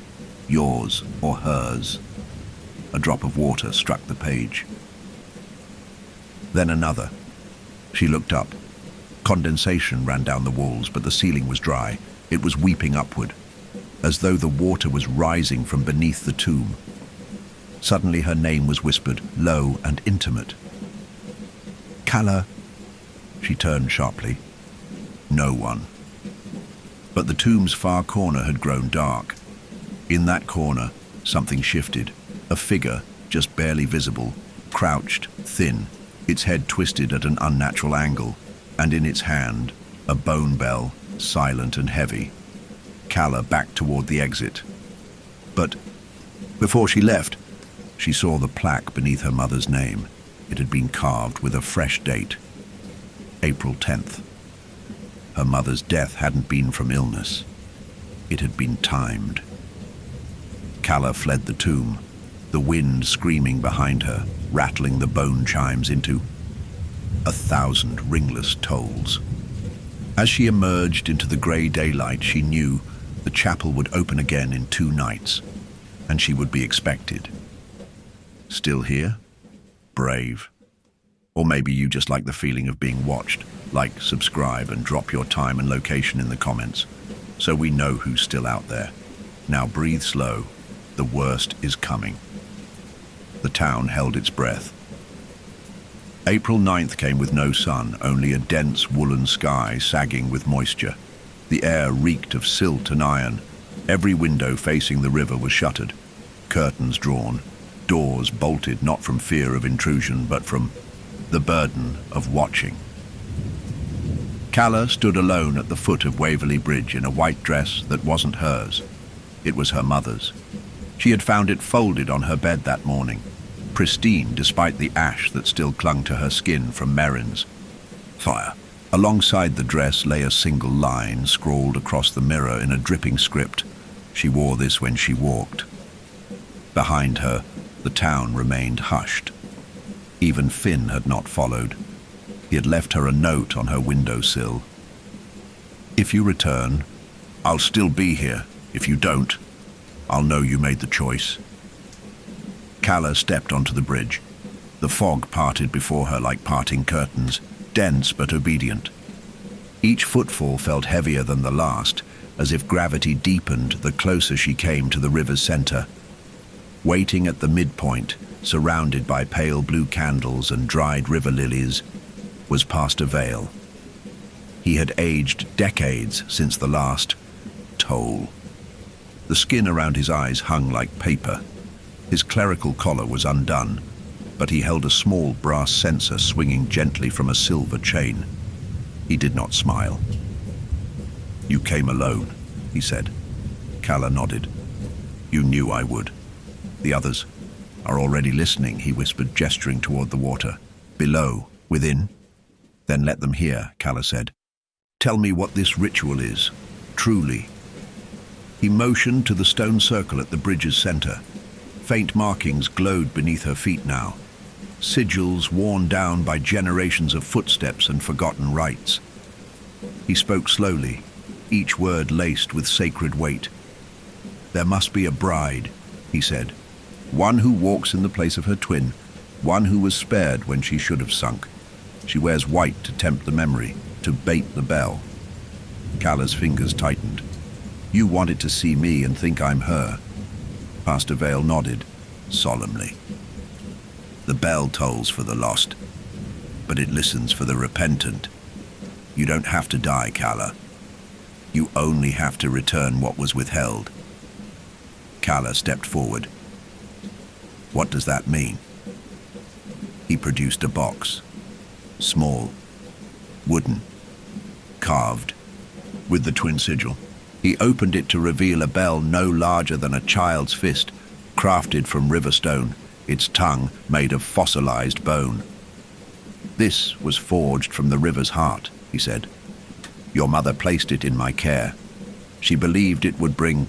yours or hers. A drop of water struck the page. Then another. She looked up. Condensation ran down the walls, but the ceiling was dry. It was weeping upward, as though the water was rising from beneath the tomb. Suddenly her name was whispered, low and intimate. Calla. She turned sharply. No one. But the tomb's far corner had grown dark. In that corner, something shifted. A figure, just barely visible, crouched, thin, its head twisted at an unnatural angle, and in its hand, a bone bell, silent and heavy. Calla backed toward the exit. But before she left, she saw the plaque beneath her mother's name. It had been carved with a fresh date, April 10th. Her mother's death hadn't been from illness. It had been timed. Calla fled the tomb, the wind screaming behind her, rattling the bone chimes into 1,000 ringless tolls. As she emerged into the grey daylight, she knew the chapel would open again in 2 nights, and she would be expected. Still here? Brave. Or maybe you just like the feeling of being watched. Like, subscribe, and drop your time and location in the comments, so we know who's still out there. Now breathe slow. The worst is coming. The town held its breath. April 9th came with no sun, only a dense woolen sky sagging with moisture. The air reeked of silt and iron. Every window facing the river was shuttered, curtains drawn, doors bolted not from fear of intrusion but from the burden of watching. Calla stood alone at the foot of Waverley Bridge in a white dress that wasn't hers. It was her mother's. She had found it folded on her bed that morning, pristine despite the ash that still clung to her skin from Merrin's fire. Alongside the dress lay a single line scrawled across the mirror in a dripping script. She wore this when she walked. Behind her, the town remained hushed. Even Finn had not followed. He had left her a note on her windowsill. "If you return, I'll still be here. If you don't, I'll know you made the choice." Calla stepped onto the bridge. The fog parted before her like parting curtains, dense but obedient. Each footfall felt heavier than the last, as if gravity deepened the closer she came to the river's center. Waiting at the midpoint, surrounded by pale blue candles and dried river lilies, was Pastor Vale. He had aged decades since the last toll. The skin around his eyes hung like paper. His clerical collar was undone, but he held a small brass censer swinging gently from a silver chain. He did not smile. "You came alone," he said. Calla nodded. "You knew I would. The others are already listening," he whispered, gesturing toward the water. "Below, within." "Then let them hear," Calla said. "Tell me what this ritual is, truly." He motioned to the stone circle at the bridge's center. Faint markings glowed beneath her feet now, sigils worn down by generations of footsteps and forgotten rites. He spoke slowly, each word laced with sacred weight. "There must be a bride," he said. "One who walks in the place of her twin, one who was spared when she should have sunk. She wears white to tempt the memory, to bait the bell." Calla's fingers tightened. "You wanted to see me and think I'm her." Pastor Vale nodded, solemnly. "The bell tolls for the lost, but it listens for the repentant. You don't have to die, Calla. You only have to return what was withheld." Calla stepped forward. "What does that mean?" He produced a box. Small, wooden, carved, with the twin sigil. He opened it to reveal a bell no larger than a child's fist, crafted from river stone, its tongue made of fossilized bone. "This was forged from the river's heart," he said. "Your mother placed it in my care. She believed it would bring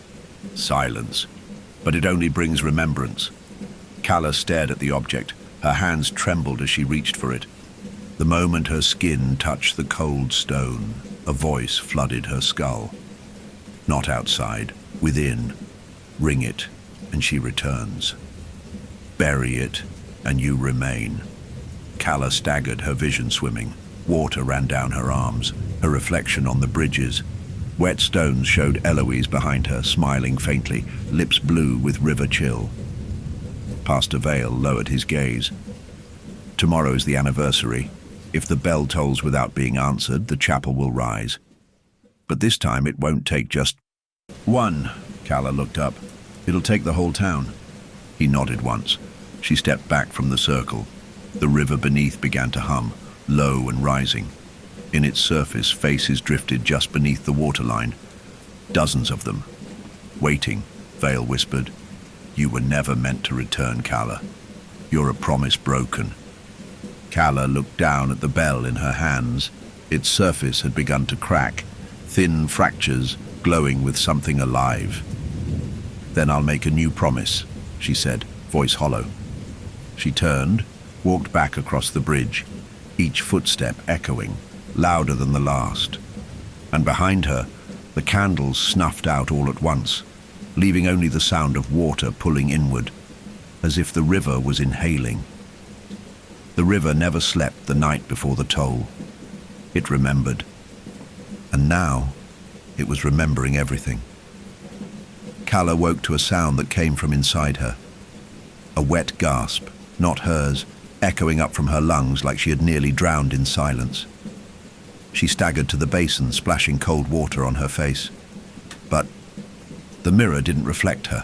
silence, but it only brings remembrance." Calla stared at the object. Her hands trembled as she reached for it. The moment her skin touched the cold stone, a voice flooded her skull. "Not outside, within. Ring it, and she returns. Bury it, and you remain." Calla staggered, her vision swimming. Water ran down her arms, her reflection on the bridges. Wet stones showed Eloise behind her, smiling faintly, lips blue with river chill. Pastor Vale lowered his gaze. "Tomorrow is the anniversary. If the bell tolls without being answered, the chapel will rise. But this time it won't take just one." Calla looked up. "It'll take the whole town." He nodded once. She stepped back from the circle. The river beneath began to hum, low and rising. In its surface, faces drifted just beneath the waterline. Dozens of them. "Waiting," Vale whispered. "You were never meant to return, Calla. You're a promise broken." Calla looked down at the bell in her hands. Its surface had begun to crack, thin fractures glowing with something alive. "Then I'll make a new promise," she said, voice hollow. She turned, walked back across the bridge, each footstep echoing, louder than the last. And behind her, the candles snuffed out all at once, leaving only the sound of water pulling inward, as if the river was inhaling. The river never slept the night before the toll. It remembered. And now, it was remembering everything. Calla woke to a sound that came from inside her. A wet gasp, not hers, echoing up from her lungs like she had nearly drowned in silence. She staggered to the basin, splashing cold water on her face. But the mirror didn't reflect her.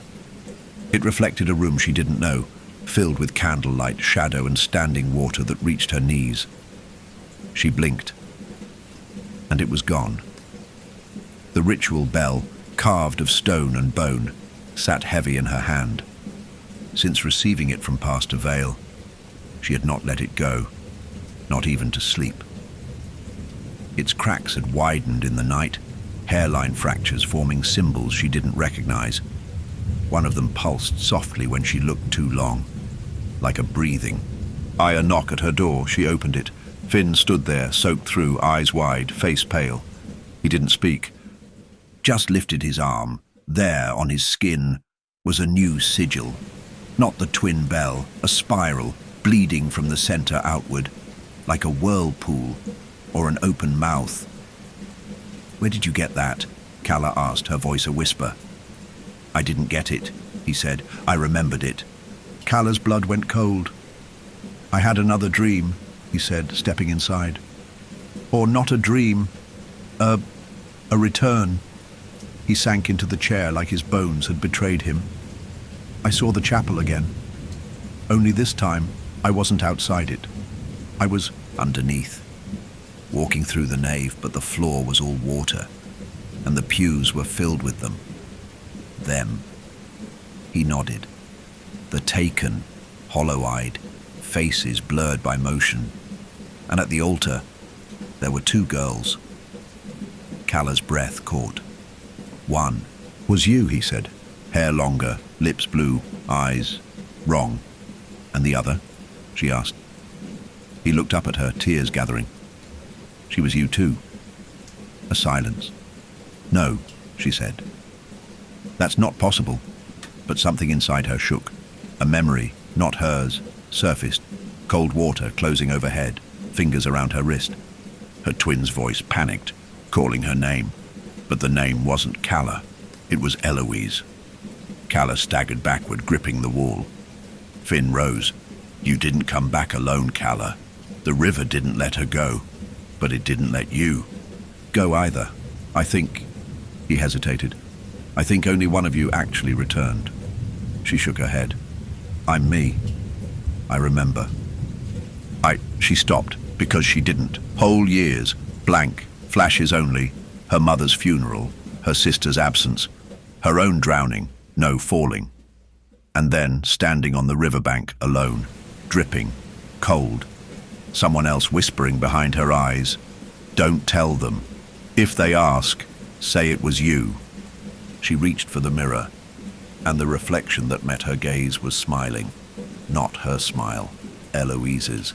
It reflected a room she didn't know, filled with candlelight, shadow, and standing water that reached her knees. She blinked. and it was gone. The ritual bell, carved of stone and bone, sat heavy in her hand. Since receiving it from Pastor Vale, she had not let it go, not even to sleep. Its cracks had widened in the night, hairline fractures forming symbols she didn't recognize. One of them pulsed softly when she looked too long, like a breathing. A knock at her door. She opened it. Finn stood there, soaked through, eyes wide, face pale. He didn't speak, just lifted his arm. There, on his skin, was a new sigil. Not the twin bell, a spiral, bleeding from the center outward, like a whirlpool or an open mouth. "Where did you get that?" Calla asked, her voice a whisper. "I didn't get it," he said. "I remembered it." Calla's blood went cold. "I had another dream," he said, stepping inside. "Or not a dream, a return." He sank into the chair like his bones had betrayed him. "I saw the chapel again. Only this time, I wasn't outside it. I was underneath, walking through the nave, but the floor was all water, and the pews were filled with them. Them." He nodded. The taken, hollow-eyed, faces blurred by motion, and at the altar, there were two girls. Calla's breath caught. "One was you," he said. "Hair longer, lips blue, eyes wrong. And the other?" she asked. He looked up at her, tears gathering. "She was you too." A silence. "No," she said. "That's not possible." But something inside her shook. A memory, not hers, surfaced. Cold water closing overhead, fingers around her wrist. Her twin's voice panicked, calling her name. But the name wasn't Calla. It was Eloise. Calla staggered backward, gripping the wall. Finn rose. "You didn't come back alone, Calla. The river didn't let her go, but it didn't let you go either. I think," he hesitated, "I think only one of you actually returned." She shook her head. "I'm me. I remember." She stopped, because she didn't. Whole years, blank, flashes only. Her mother's funeral, her sister's absence, her own drowning, no falling. And then, standing on the riverbank, alone, dripping, cold. Someone else whispering behind her eyes, "Don't tell them. If they ask, say it was you." She reached for the mirror, and the reflection that met her gaze was smiling. Not her smile, Eloise's.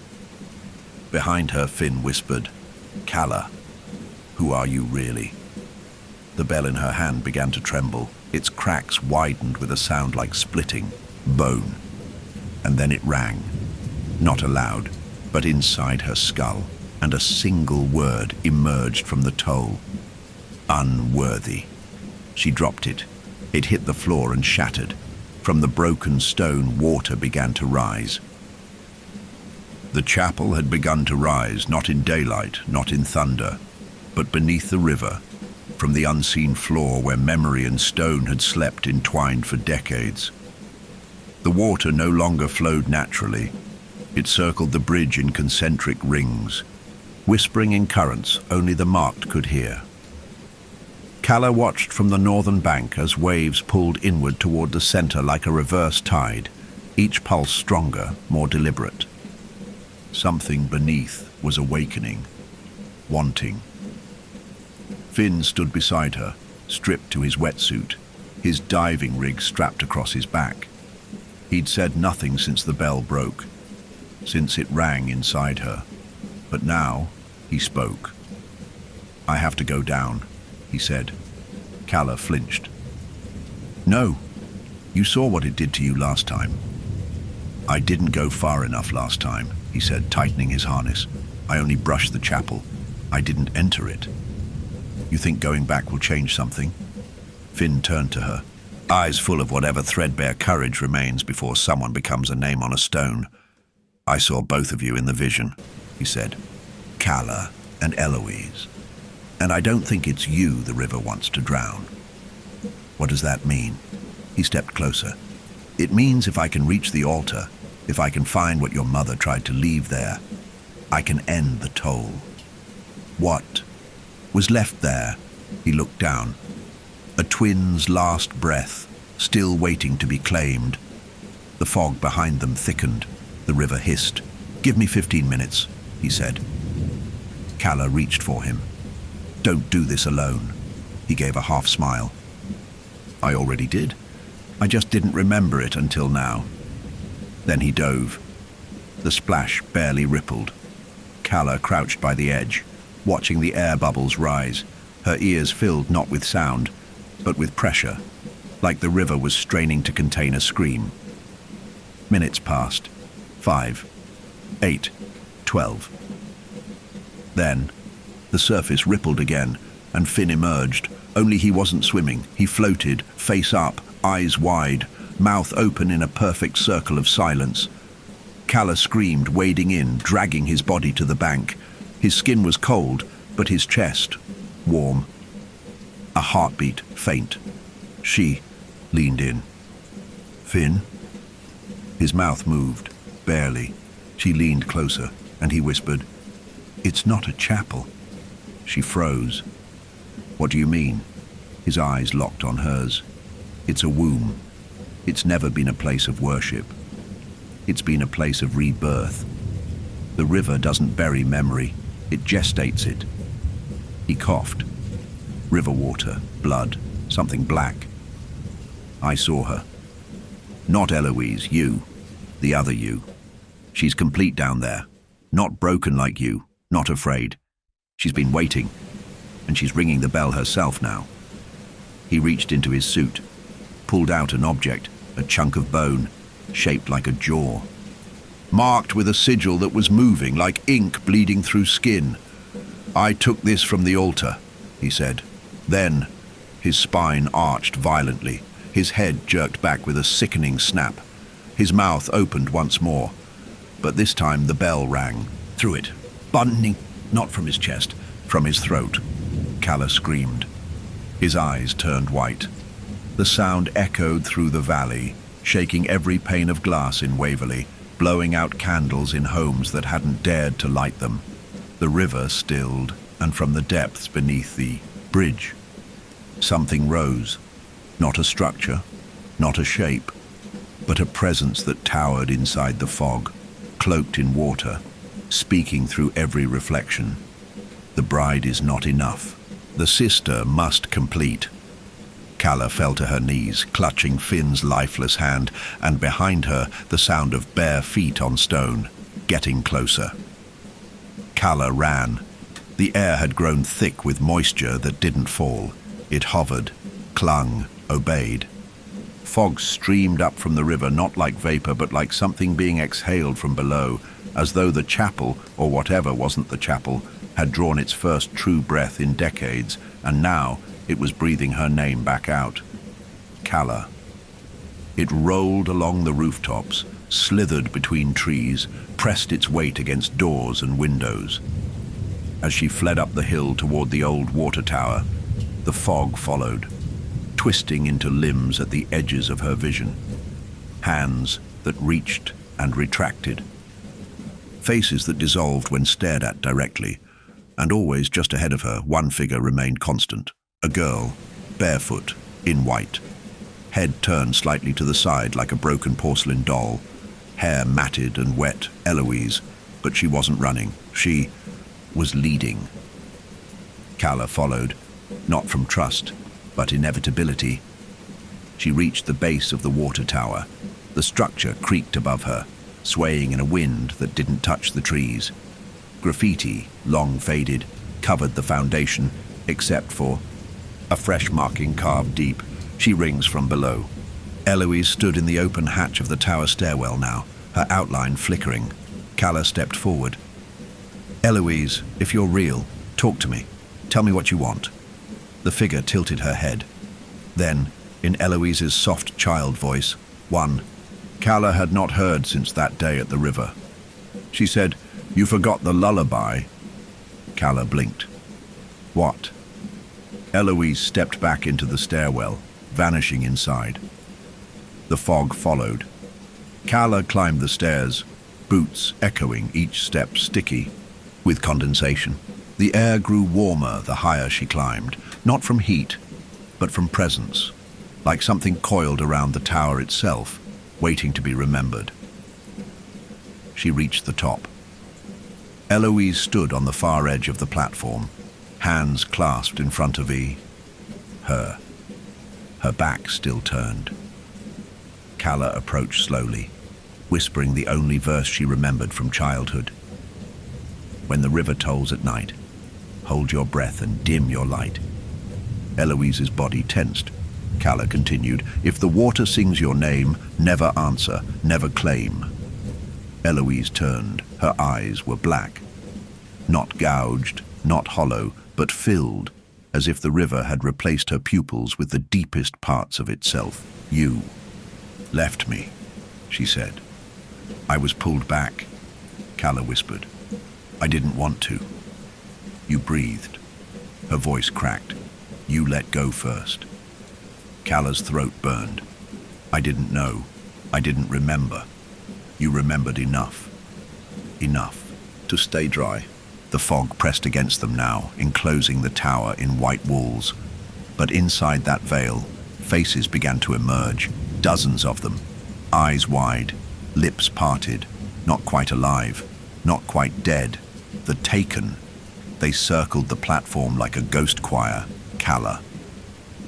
Behind her, Finn whispered, "Calla, who are you really?" The bell in her hand began to tremble. Its cracks widened with a sound like splitting bone. And then it rang, not aloud, but inside her skull, and a single word emerged from the toll. "Unworthy." She dropped it. It hit the floor and shattered. From the broken stone, water began to rise. The chapel had begun to rise, not in daylight, not in thunder, but beneath the river, from the unseen floor where memory and stone had slept entwined for decades. The water no longer flowed naturally. It circled the bridge in concentric rings, whispering in currents only the marked could hear. Calla watched from the northern bank as waves pulled inward toward the center like a reverse tide, each pulse stronger, more deliberate. Something beneath was awakening, wanting. Finn stood beside her, stripped to his wetsuit, his diving rig strapped across his back. He'd said nothing since the bell broke, since it rang inside her. But now, he spoke. "I have to go down," he said. Calla flinched. "No, you saw what it did to you last time." "I didn't go far enough last time," he said, tightening his harness. "I only brushed the chapel. I didn't enter it." "You think going back will change something?" Finn turned to her, eyes full of whatever threadbare courage remains before someone becomes a name on a stone. "I saw both of you in the vision," he said. "Calla and Eloise. And I don't think it's you the river wants to drown." "What does that mean?" He stepped closer. "It means if I can reach the altar, if I can find what your mother tried to leave there, I can end the toll." "What?" was left there. He looked down. A twin's last breath, still waiting to be claimed. The fog behind them thickened. The river hissed. "Give me 15 minutes," he said. Calla reached for him. "Don't do this alone." He gave a half smile. "I already did. I just didn't remember it until now." Then he dove. The splash barely rippled. Calla crouched by the edge, watching the air bubbles rise, her ears filled not with sound, but with pressure, like the river was straining to contain a scream. Minutes passed. 5, 8, 12. Then, the surface rippled again, and Finn emerged. Only he wasn't swimming. He floated, face up, eyes wide, mouth open in a perfect circle of silence. Calla screamed, wading in, dragging his body to the bank. His skin was cold, but his chest, warm. A heartbeat, faint. She leaned in. "Finn?" His mouth moved, barely. She leaned closer, and he whispered, "It's not a chapel." She froze. "What do you mean?" His eyes locked on hers. "It's a womb. It's never been a place of worship. It's been a place of rebirth. The river doesn't bury memory, it gestates it." He coughed. "River water, blood, something black." "I saw her. Not Eloise, you. The other you. She's complete down there. Not broken like you, not afraid. She's been waiting, and she's ringing the bell herself now." He reached into his suit, pulled out an object, a chunk of bone, shaped like a jaw, marked with a sigil that was moving like ink bleeding through skin. "I took this from the altar," he said. Then, his spine arched violently, his head jerked back with a sickening snap. His mouth opened once more, but this time the bell rang through it, buttoning, not from his chest, from his throat. Calla screamed. His eyes turned white. The sound echoed through the valley, shaking every pane of glass in Waverley, blowing out candles in homes that hadn't dared to light them. The river stilled, and from the depths beneath the bridge, something rose. Not a structure, not a shape, but a presence that towered inside the fog, cloaked in water, speaking through every reflection. The bride is not enough. The sister must complete. Calla fell to her knees, clutching Finn's lifeless hand, and behind her the sound of bare feet on stone, getting closer. Calla ran. The air had grown thick with moisture that didn't fall. It hovered, clung, obeyed. Fog streamed up from the river, not like vapor, but like something being exhaled from below, as though the chapel, or whatever wasn't the chapel, had drawn its first true breath in decades, and now it was breathing her name back out. Calla. It rolled along the rooftops, slithered between trees, pressed its weight against doors and windows. As she fled up the hill toward the old water tower, the fog followed, twisting into limbs at the edges of her vision. Hands that reached and retracted. Faces that dissolved when stared at directly, and always just ahead of her, one figure remained constant. A girl, barefoot, in white. Head turned slightly to the side like a broken porcelain doll. Hair matted and wet, Eloise, but she wasn't running. She was leading. Calla followed, not from trust, but inevitability. She reached the base of the water tower. The structure creaked above her, swaying in a wind that didn't touch the trees. Graffiti, long faded, covered the foundation, except for a fresh marking carved deep. She rings from below. Eloise stood in the open hatch of the tower stairwell now, her outline flickering. Calla stepped forward. "Eloise, if you're real, talk to me. Tell me what you want." The figure tilted her head. Then, in Eloise's soft child voice, one Calla had not heard since that day at the river. She said, "You forgot the lullaby." Calla blinked. "What?" Eloise stepped back into the stairwell, vanishing inside. The fog followed. Calla climbed the stairs, boots echoing, each step sticky with condensation. The air grew warmer the higher she climbed, not from heat, but from presence, like something coiled around the tower itself, waiting to be remembered. She reached the top. Eloise stood on the far edge of the platform, hands clasped in front of her back still turned. Calla approached slowly, whispering the only verse she remembered from childhood. When the river tolls at night, hold your breath and dim your light. Eloise's body tensed. Calla continued, if the water sings your name, never answer, never claim. Eloise turned. Her eyes were black. Not gouged, not hollow, but filled, as if the river had replaced her pupils with the deepest parts of itself. You left me, she said. I was pulled back, Calla whispered. I didn't want to. You breathed. Her voice cracked. You let go first. Calla's throat burned. I didn't know. I didn't remember. You remembered enough. Enough to stay dry. The fog pressed against them now, enclosing the tower in white walls. But inside that veil, faces began to emerge, dozens of them, eyes wide, lips parted, not quite alive, not quite dead, the taken. They circled the platform like a ghost choir. Calla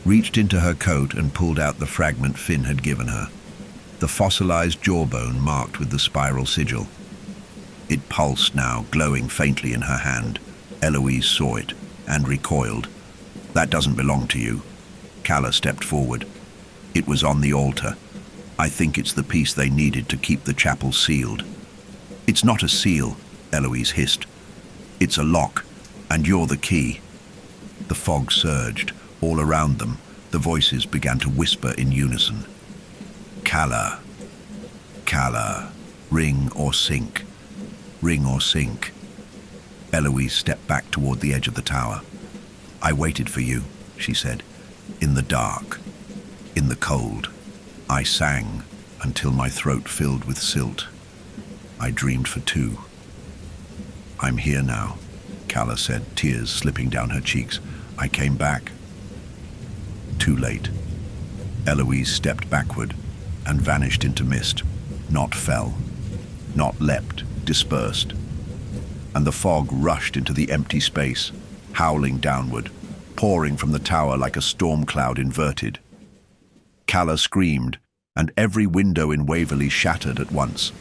reached into her coat and pulled out the fragment Finn had given her, the fossilized jawbone marked with the spiral sigil. It pulsed now, glowing faintly in her hand. Eloise saw it and recoiled. That doesn't belong to you. Calla stepped forward. It was on the altar. I think it's the piece they needed to keep the chapel sealed. It's not a seal, Eloise hissed. It's a lock, and you're the key. The fog surged. All around them, the voices began to whisper in unison. Calla. Calla. Ring or sink. Ring or sink. Eloise stepped back toward the edge of the tower. I waited for you, she said. In the dark. In the cold. I sang until my throat filled with silt. I dreamed for two. I'm here now, Calla said, tears slipping down her cheeks. I came back. Too late. Eloise stepped backward and vanished into mist. Not fell. Not leapt. Dispersed. And the fog rushed into the empty space, howling downward, pouring from the tower like a storm cloud inverted. Calla screamed, and every window in Waverley shattered at once.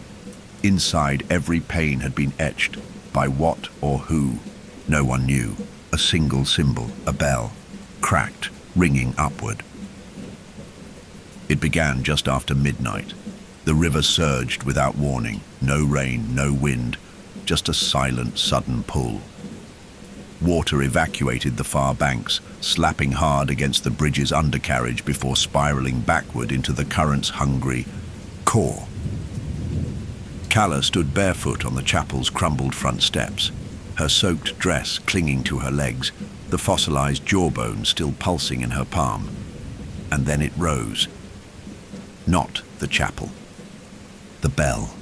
Inside, every pane had been etched, by what or who, no one knew. A single symbol, a bell, cracked, ringing upward. It began just after midnight. The river surged without warning, no rain, no wind, just a silent, sudden pull. Water evacuated the far banks, slapping hard against the bridge's undercarriage before spiraling backward into the current's hungry core. Calla stood barefoot on the chapel's crumbled front steps, her soaked dress clinging to her legs, the fossilized jawbone still pulsing in her palm. And then it rose. Not the chapel. The bell.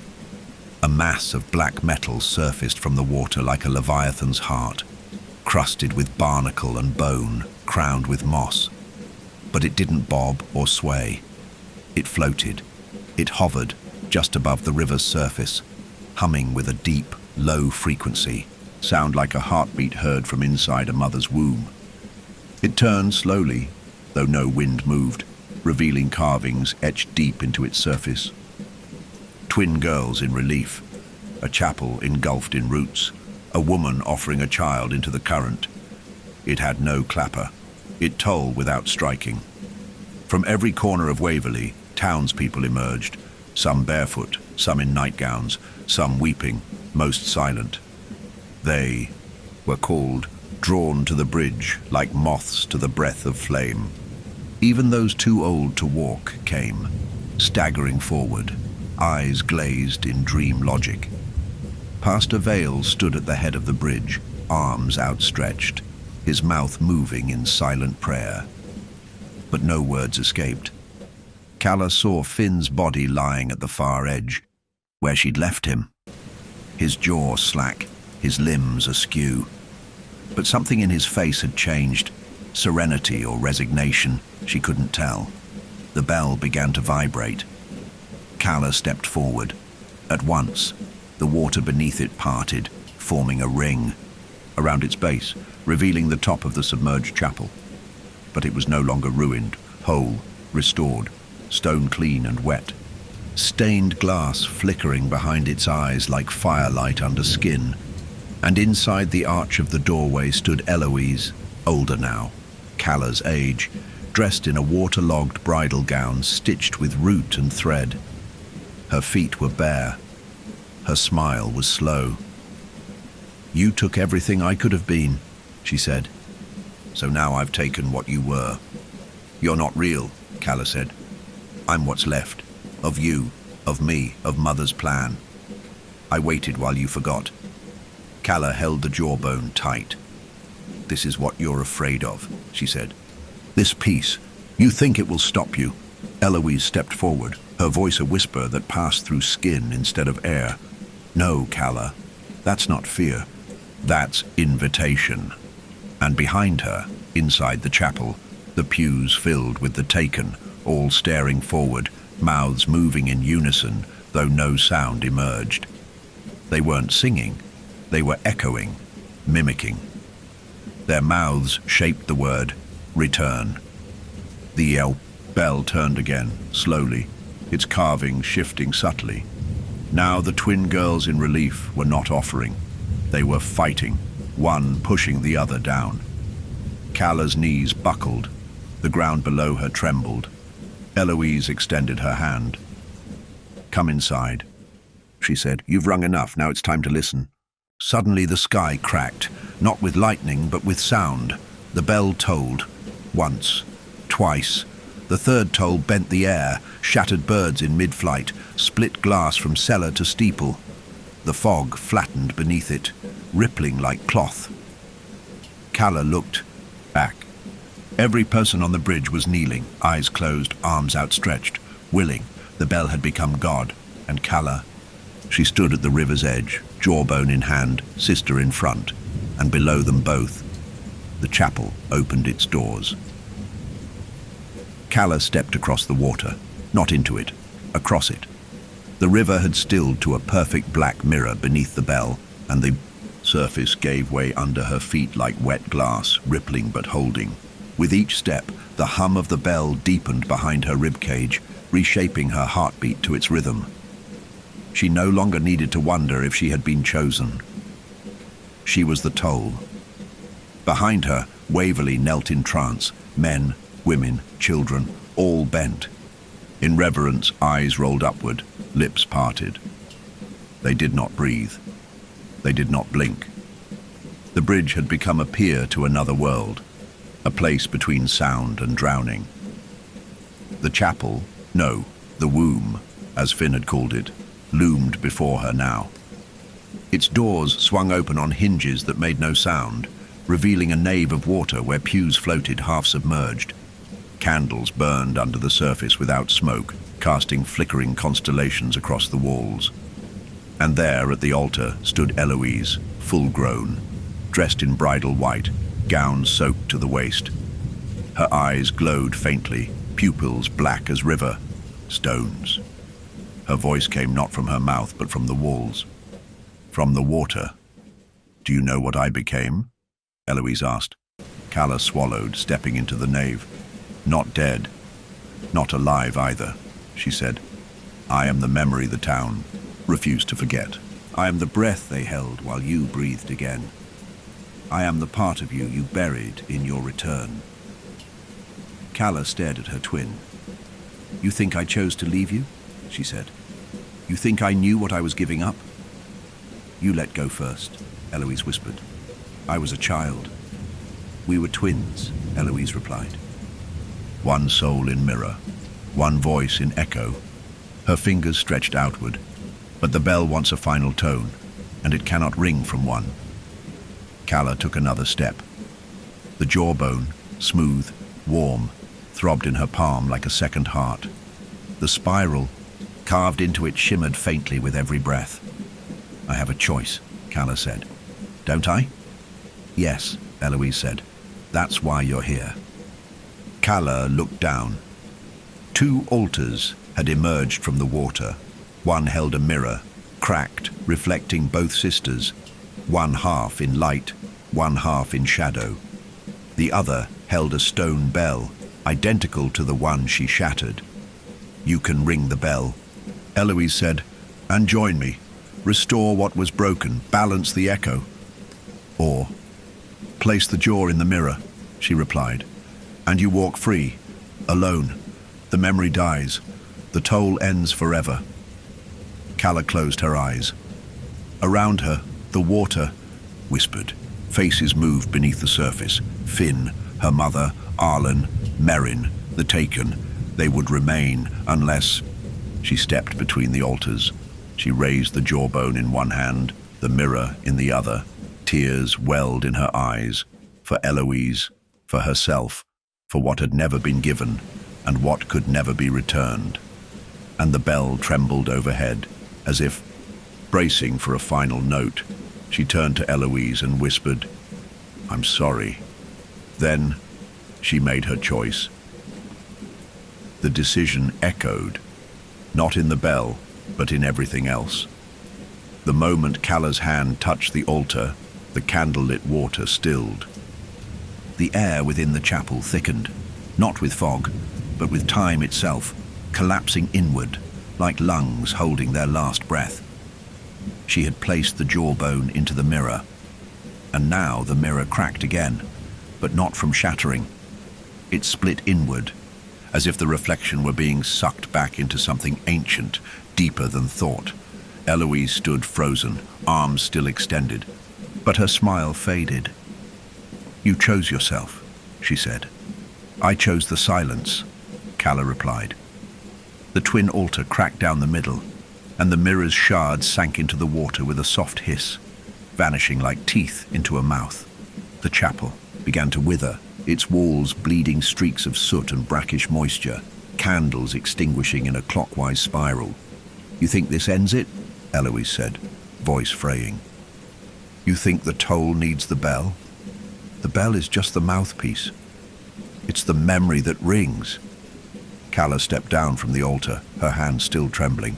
A mass of black metal surfaced from the water like a leviathan's heart, crusted with barnacle and bone, crowned with moss. But it didn't bob or sway. It floated. It hovered just above the river's surface, humming with a deep, low frequency, sound like a heartbeat heard from inside a mother's womb. It turned slowly, though no wind moved, revealing carvings etched deep into its surface. Twin girls in relief, a chapel engulfed in roots, a woman offering a child into the current. It had no clapper. It tolled without striking. From every corner of Waverley, townspeople emerged, some barefoot, some in nightgowns, some weeping, most silent. They were called, drawn to the bridge like moths to the breath of flame. Even those too old to walk came, staggering forward, eyes glazed in dream logic. Pastor Vale stood at the head of the bridge, arms outstretched, his mouth moving in silent prayer. But no words escaped. Calla saw Finn's body lying at the far edge, where she'd left him. His jaw slack, his limbs askew. But something in his face had changed. Serenity or resignation, she couldn't tell. The bell began to vibrate. Calla stepped forward. At once, the water beneath it parted, forming a ring around its base, revealing the top of the submerged chapel. But it was no longer ruined, whole, restored, stone clean and wet. Stained glass flickering behind its eyes like firelight under skin. And inside the arch of the doorway stood Eloise, older now, Calla's age, dressed in a waterlogged bridal gown stitched with root and thread. Her feet were bare. Her smile was slow. "You took everything I could have been," she said. "So now I've taken what you were." "You're not real," Calla said. "I'm what's left. Of you, of me, of Mother's plan. I waited while you forgot." Calla held the jawbone tight. "This is what you're afraid of," she said. "This peace. You think it will stop you." Eloise stepped forward, her voice a whisper that passed through skin instead of air. "No, Calla, that's not fear. That's invitation." And behind her, inside the chapel, the pews filled with the taken, all staring forward, mouths moving in unison, though no sound emerged. They weren't singing, they were echoing, mimicking. Their mouths shaped the word, return. The bell turned again, slowly, its carving shifting subtly. Now the twin girls in relief were not offering. They were fighting, one pushing the other down. Calla's knees buckled. The ground below her trembled. Eloise extended her hand. "Come inside," she said. "You've rung enough, now it's time to listen." Suddenly the sky cracked, not with lightning but with sound. The bell tolled. Once, twice. The third toll bent the air, shattered birds in mid-flight, split glass from cellar to steeple. The fog flattened beneath it, rippling like cloth. Calla looked back. Every person on the bridge was kneeling, eyes closed, arms outstretched, willing. The bell had become God, and Calla. She stood at the river's edge, jawbone in hand, sister in front, and below them both, the chapel opened its doors. Calla stepped across the water, not into it, across it. The river had stilled to a perfect black mirror beneath the bell, and the surface gave way under her feet like wet glass, rippling but holding. With each step, the hum of the bell deepened behind her ribcage, reshaping her heartbeat to its rhythm. She no longer needed to wonder if she had been chosen. She was the toll. Behind her, Waverley knelt in trance, men, women, children, all bent. In reverence, eyes rolled upward, lips parted. They did not breathe. They did not blink. The bridge had become a pier to another world, a place between sound and drowning. The chapel, no, the womb, as Finn had called it, loomed before her now. Its doors swung open on hinges that made no sound, revealing a nave of water where pews floated half submerged. Candles burned under the surface without smoke, casting flickering constellations across the walls. And there at the altar stood Eloise, full-grown, dressed in bridal white, gown soaked to the waist. Her eyes glowed faintly, pupils black as river, stones. Her voice came not from her mouth but from the walls. "From the water. Do you know what I became?" Eloise asked. Calla swallowed, stepping into the nave. "Not dead. Not alive either," she said. "I am the memory the town refused to forget. I am the breath they held while you breathed again. I am the part of you you buried in your return." Calla stared at her twin. "You think I chose to leave you?" she said. "You think I knew what I was giving up?" "You let go first," Eloise whispered. "I was a child." "We were twins," Eloise replied. One soul in mirror, one voice in echo. Her fingers stretched outward, but the bell wants a final tone, and it cannot ring from one. Calla took another step. The jawbone, smooth, warm, throbbed in her palm like a second heart. The spiral, carved into it, shimmered faintly with every breath. "I have a choice," Calla said. "Don't I?" Yes, Eloise said. That's why you're here. Calla looked down. 2 altars had emerged from the water. One held a mirror, cracked, reflecting both sisters, one half in light, one half in shadow. The other held a stone bell, identical to the one she shattered. You can ring the bell, Eloise said, and join me. Restore what was broken, balance the echo. Or, place the jaw in the mirror, she replied, and you walk free, alone. The memory dies. The toll ends forever. Calla closed her eyes. Around her, the water whispered. Faces moved beneath the surface. Finn, her mother, Arlen, Merrin, the Taken. They would remain unless... She stepped between the altars. She raised the jawbone in one hand, the mirror in the other. Tears welled in her eyes. For Eloise, for herself, for what had never been given, and what could never be returned. And the bell trembled overhead, as if bracing for a final note. She turned to Eloise and whispered, "I'm sorry." Then she made her choice. The decision echoed, not in the bell, but in everything else. The moment Calla's hand touched the altar, the candlelit water stilled. The air within the chapel thickened, not with fog, but with time itself, collapsing inward, like lungs holding their last breath. She had placed the jawbone into the mirror, and now the mirror cracked again, but not from shattering. It split inward, as if the reflection were being sucked back into something ancient, deeper than thought. Eloise stood frozen, arms still extended, but her smile faded. "You chose yourself," she said. "I chose the silence," Calla replied. The twin altar cracked down the middle, and the mirror's shards sank into the water with a soft hiss, vanishing like teeth into a mouth. The chapel began to wither, its walls bleeding streaks of soot and brackish moisture, candles extinguishing in a clockwise spiral. "You think this ends it?" Eloise said, voice fraying. "You think the toll needs the bell? The bell is just the mouthpiece. It's the memory that rings." Calla stepped down from the altar, her hand still trembling.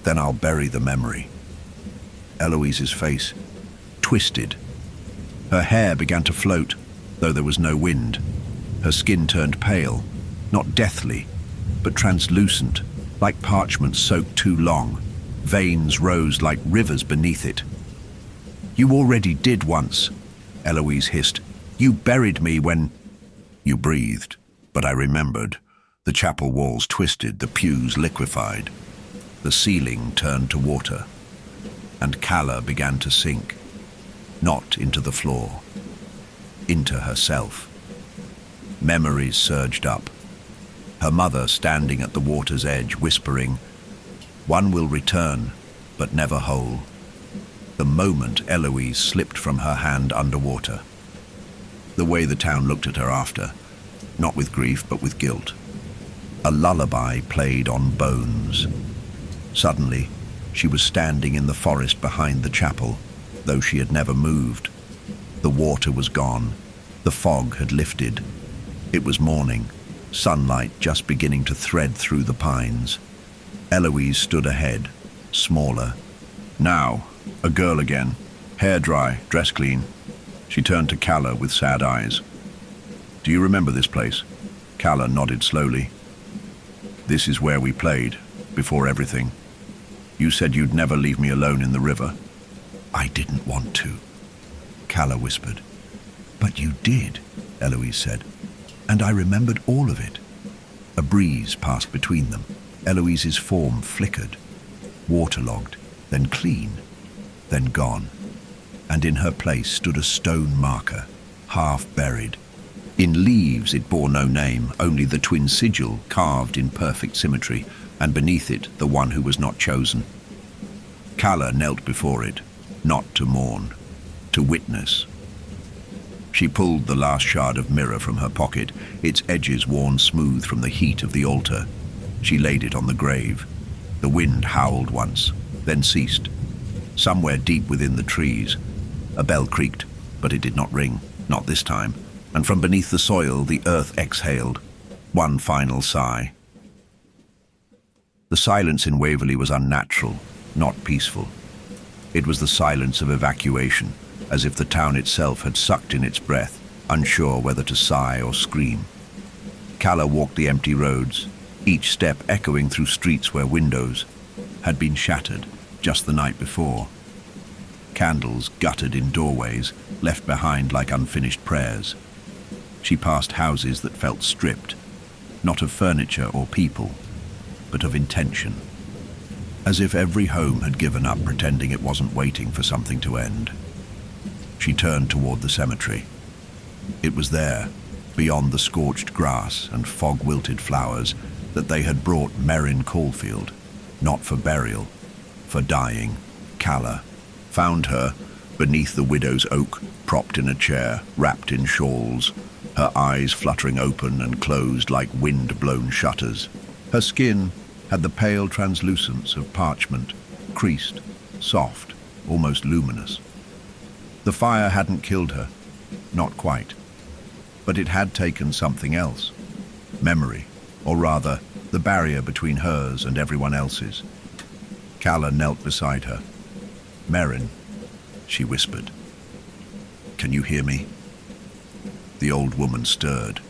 "Then I'll bury the memory." Eloise's face twisted. Her hair began to float, though there was no wind. Her skin turned pale, not deathly, but translucent, like parchment soaked too long. Veins rose like rivers beneath it. "You already did once," Eloise hissed. "You buried me when—" "You breathed, but I remembered." The chapel walls twisted, the pews liquefied. The ceiling turned to water, and Calla began to sink, not into the floor, into herself. Memories surged up. Her mother standing at the water's edge, whispering, "One will return, but never whole." The moment Eloise slipped from her hand underwater. The way the town looked at her after, not with grief, but with guilt. A lullaby played on bones. Suddenly, she was standing in the forest behind the chapel, though she had never moved. The water was gone. The fog had lifted. It was morning, sunlight just beginning to thread through the pines. Eloise stood ahead, smaller. Now, a girl again, hair dry, dress clean. She turned to Calla with sad eyes. "Do you remember this place?" Calla nodded slowly. "This is where we played, before everything. You said you'd never leave me alone in the river." "I didn't want to," Calla whispered. "But you did," Eloise said, "and I remembered all of it." A breeze passed between them. Eloise's form flickered, waterlogged, then clean, then gone. And in her place stood a stone marker, half buried. In leaves it bore no name, only the twin sigil carved in perfect symmetry, and beneath it the one who was not chosen. Calla knelt before it, not to mourn, to witness. She pulled the last shard of mirror from her pocket, its edges worn smooth from the heat of the altar. She laid it on the grave. The wind howled once, then ceased. Somewhere deep within the trees, a bell creaked, But it did not ring, not this time, and from beneath the soil the earth exhaled, one final sigh. The silence in Waverley was unnatural, not peaceful. It was the silence of evacuation, as if the town itself had sucked in its breath, unsure whether to sigh or scream. Calla walked the empty roads, each step echoing through streets where windows had been shattered just the night before. Candles guttered in doorways, left behind like unfinished prayers. She passed houses that felt stripped, not of furniture or people, but of intention. As if every home had given up, pretending it wasn't waiting for something to end. She turned toward the cemetery. It was there, beyond the scorched grass and fog-wilted flowers, that they had brought Merrin Caulfield, not for burial, for dying. Calla found her beneath the widow's oak, propped in a chair, wrapped in shawls, her eyes fluttering open and closed like wind-blown shutters. Her skin had the pale translucence of parchment, creased, soft, almost luminous. The fire hadn't killed her, not quite, but it had taken something else. Memory, or rather, the barrier between hers and everyone else's. Calla knelt beside her. "Merrin," she whispered. "Can you hear me?" The old woman stirred.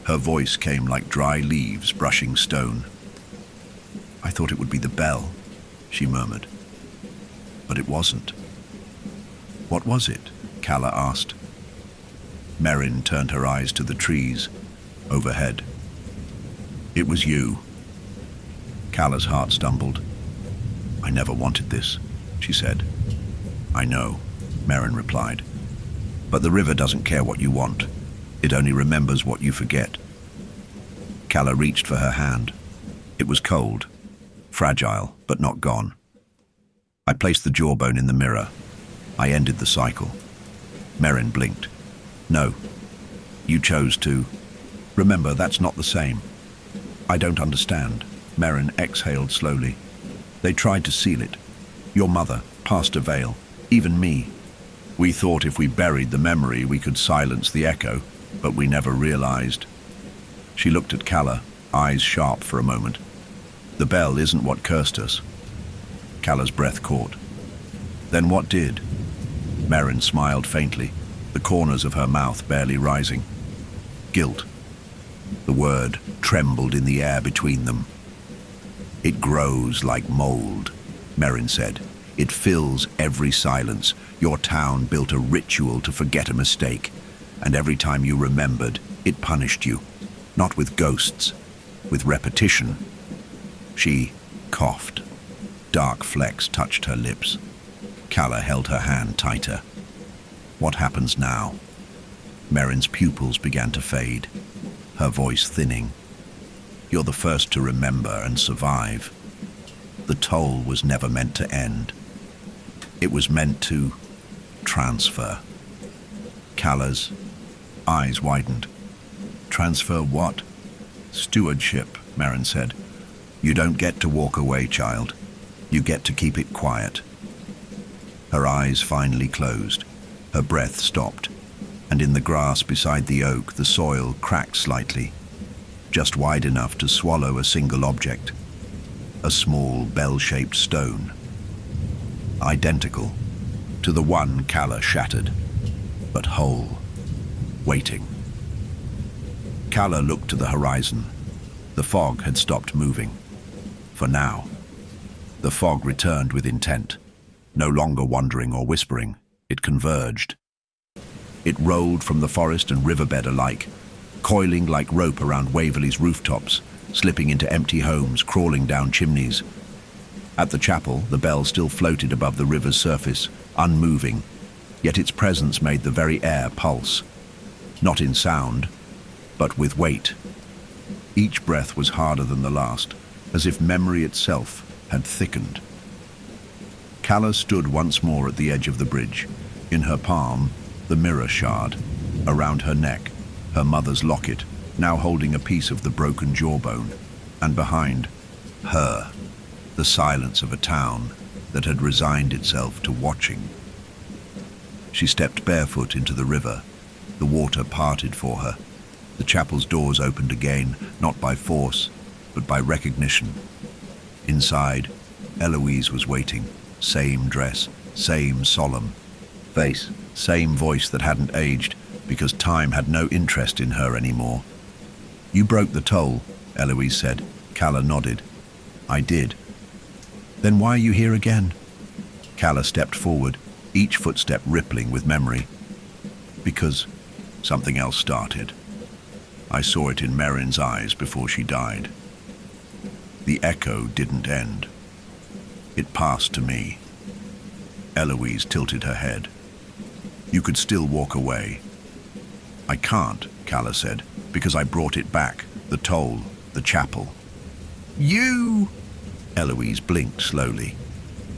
Her voice came like dry leaves brushing stone. "I thought it would be the bell," she murmured. But it wasn't. "What was it?" Calla asked. Merrin turned her eyes to the trees overhead. "It was you." Calla's heart stumbled. "I never wanted this," she said. "I know," Merrin replied. "But the river doesn't care what you want. It only remembers what you forget." Calla reached for her hand. It was cold, fragile, but not gone. I placed the jawbone in the mirror. I ended the cycle. Merrin blinked. "No, you chose to. Remember, that's not the same." "I don't understand." Merrin exhaled slowly. "They tried to seal it. Your mother, Pastor Vale, even me. We thought if we buried the memory we could silence the echo, but we never realized." She looked at Calla, eyes sharp for a moment. "The bell isn't what cursed us." Calla's breath caught. "Then what did?" Merrin smiled faintly, the corners of her mouth barely rising. "Guilt." The word trembled in the air between them. "It grows like mold," Merrin said. "It fills every silence. Your town built a ritual to forget a mistake, and every time you remembered, it punished you. Not with ghosts, with repetition." She coughed. Dark flecks touched her lips. Calla held her hand tighter. "What happens now?" Merrin's pupils began to fade, her voice thinning. "You're the first to remember and survive. The toll was never meant to end. It was meant to transfer." Calla's eyes widened. "Transfer what?" "Stewardship," Merrin said. "You don't get to walk away, child. You get to keep it quiet." Her eyes finally closed. Her breath stopped, and in the grass beside the oak the soil cracked slightly, just wide enough to swallow a single object. A small bell-shaped stone. Identical to the one Calla shattered, but whole, waiting. Calla looked to the horizon. The fog had stopped moving. For now. The fog returned with intent, no longer wandering or whispering. It converged. It rolled from the forest and riverbed alike, coiling like rope around Waverley's rooftops, slipping into empty homes, crawling down chimneys. At the chapel, the bell still floated above the river's surface, unmoving, yet its presence made the very air pulse. Not in sound, but with weight. Each breath was harder than the last, as if memory itself had thickened. Calla stood once more at the edge of the bridge. In her palm, the mirror shard. Around her neck, her mother's locket, now holding a piece of the broken jawbone. And behind her, the silence of a town that had resigned itself to watching. She stepped barefoot into the river. The water parted for her. The chapel's doors opened again, not by force, but by recognition. Inside, Eloise was waiting. Same dress, same solemn face, same voice that hadn't aged, because time had no interest in her anymore. "You broke the toll," Eloise said. Calla nodded. "I did." "Then why are you here again?" Calla stepped forward, each footstep rippling with memory. "Because something else started. I saw it in Merrin's eyes before she died. The echo didn't end. It passed to me." Eloise tilted her head. "You could still walk away." "I can't," Calla said, "because I brought it back. The toll, the chapel." "You!" Eloise blinked slowly.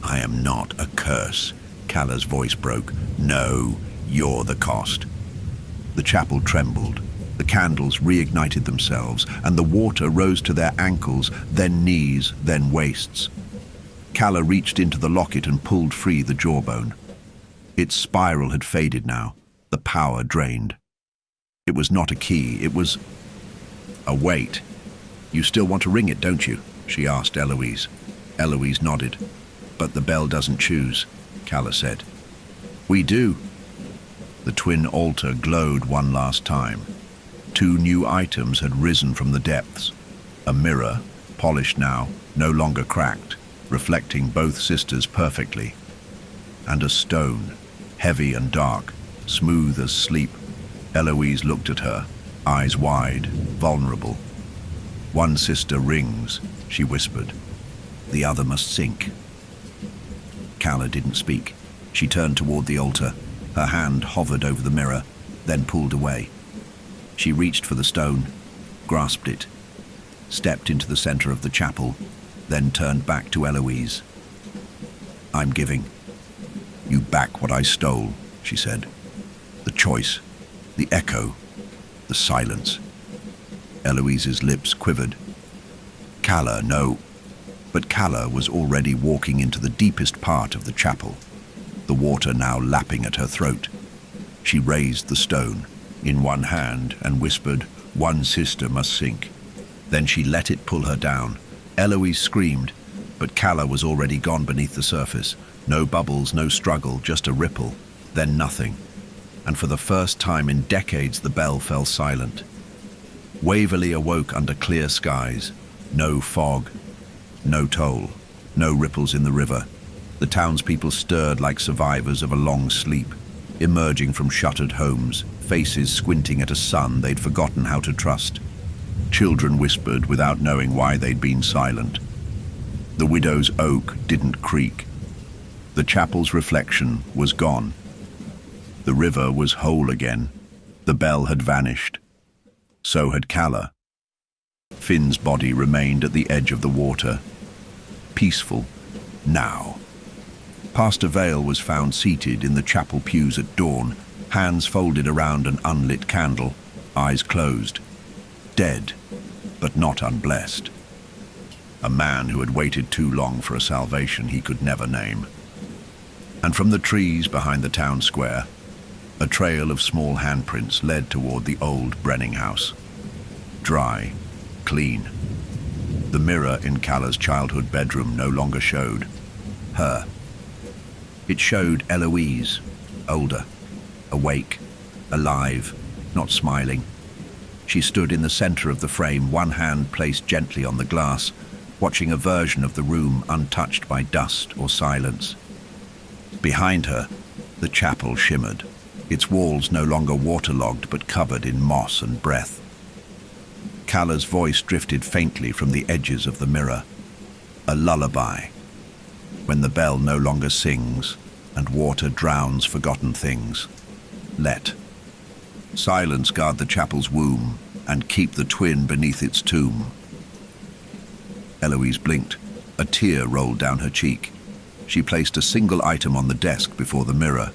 "I am not a curse," Calla's voice broke. "No, you're the cost." The chapel trembled. The candles reignited themselves, and the water rose to their ankles, then knees, then waists. Calla reached into the locket and pulled free the jawbone. Its spiral had faded now, the power drained. It was not a key, it was a weight. "You still want to ring it, don't you?" she asked Eloise. Eloise nodded. "But the bell doesn't choose," Calla said. "We do." The twin altar glowed one last time. 2 new items had risen from the depths. A mirror, polished now, no longer cracked, reflecting both sisters perfectly. And a stone, heavy and dark, smooth as sleep. Eloise looked at her, eyes wide, vulnerable. "One sister rings," she whispered. "The other must sink." Calla didn't speak. She turned toward the altar. Her hand hovered over the mirror, then pulled away. She reached for the stone, grasped it, stepped into the center of the chapel, then turned back to Eloise. "I'm giving you back what I stole," she said. "The choice, the echo, the silence." Eloise's lips quivered. "Calla, no." But Calla was already walking into the deepest part of the chapel, the water now lapping at her throat. She raised the stone in one hand and whispered, "One sister must sink." Then she let it pull her down. Eloise screamed, but Calla was already gone beneath the surface. No bubbles, no struggle, just a ripple, then nothing. And for the first time in decades, the bell fell silent. Waverley awoke under clear skies. No fog, no toll, no ripples in the river. The townspeople stirred like survivors of a long sleep, emerging from shuttered homes, faces squinting at a sun they'd forgotten how to trust. Children whispered without knowing why they'd been silent. The widow's oak didn't creak. The chapel's reflection was gone. The river was whole again. The bell had vanished. So had Calla. Finn's body remained at the edge of the water. Peaceful, now. Pastor Vale was found seated in the chapel pews at dawn, hands folded around an unlit candle, eyes closed. Dead, but not unblessed. A man who had waited too long for a salvation he could never name. And from the trees behind the town square, a trail of small handprints led toward the old Brenning house. Dry, clean. The mirror in Calla's childhood bedroom no longer showed her. It showed Eloise, older, awake, alive, not smiling. She stood in the center of the frame, one hand placed gently on the glass, watching a version of the room untouched by dust or silence. Behind her, the chapel shimmered, its walls no longer waterlogged but covered in moss and breath. Calla's voice drifted faintly from the edges of the mirror. A lullaby. When the bell no longer sings and water drowns forgotten things, let silence guard the chapel's womb and keep the twin beneath its tomb. Eloise blinked. A tear rolled down her cheek. She placed a single item on the desk before the mirror,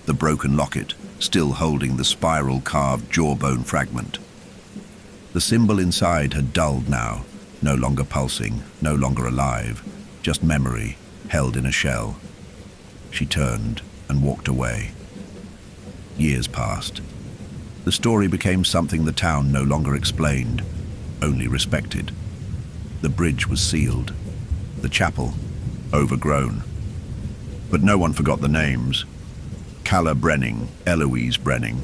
the broken locket, still holding the spiral-carved jawbone fragment. The symbol inside had dulled now, no longer pulsing, no longer alive, just memory held in a shell. She turned and walked away. Years passed. The story became something the town no longer explained, only respected. The bridge was sealed, the chapel overgrown. But no one forgot the names. Calla Brenning, Eloise Brenning,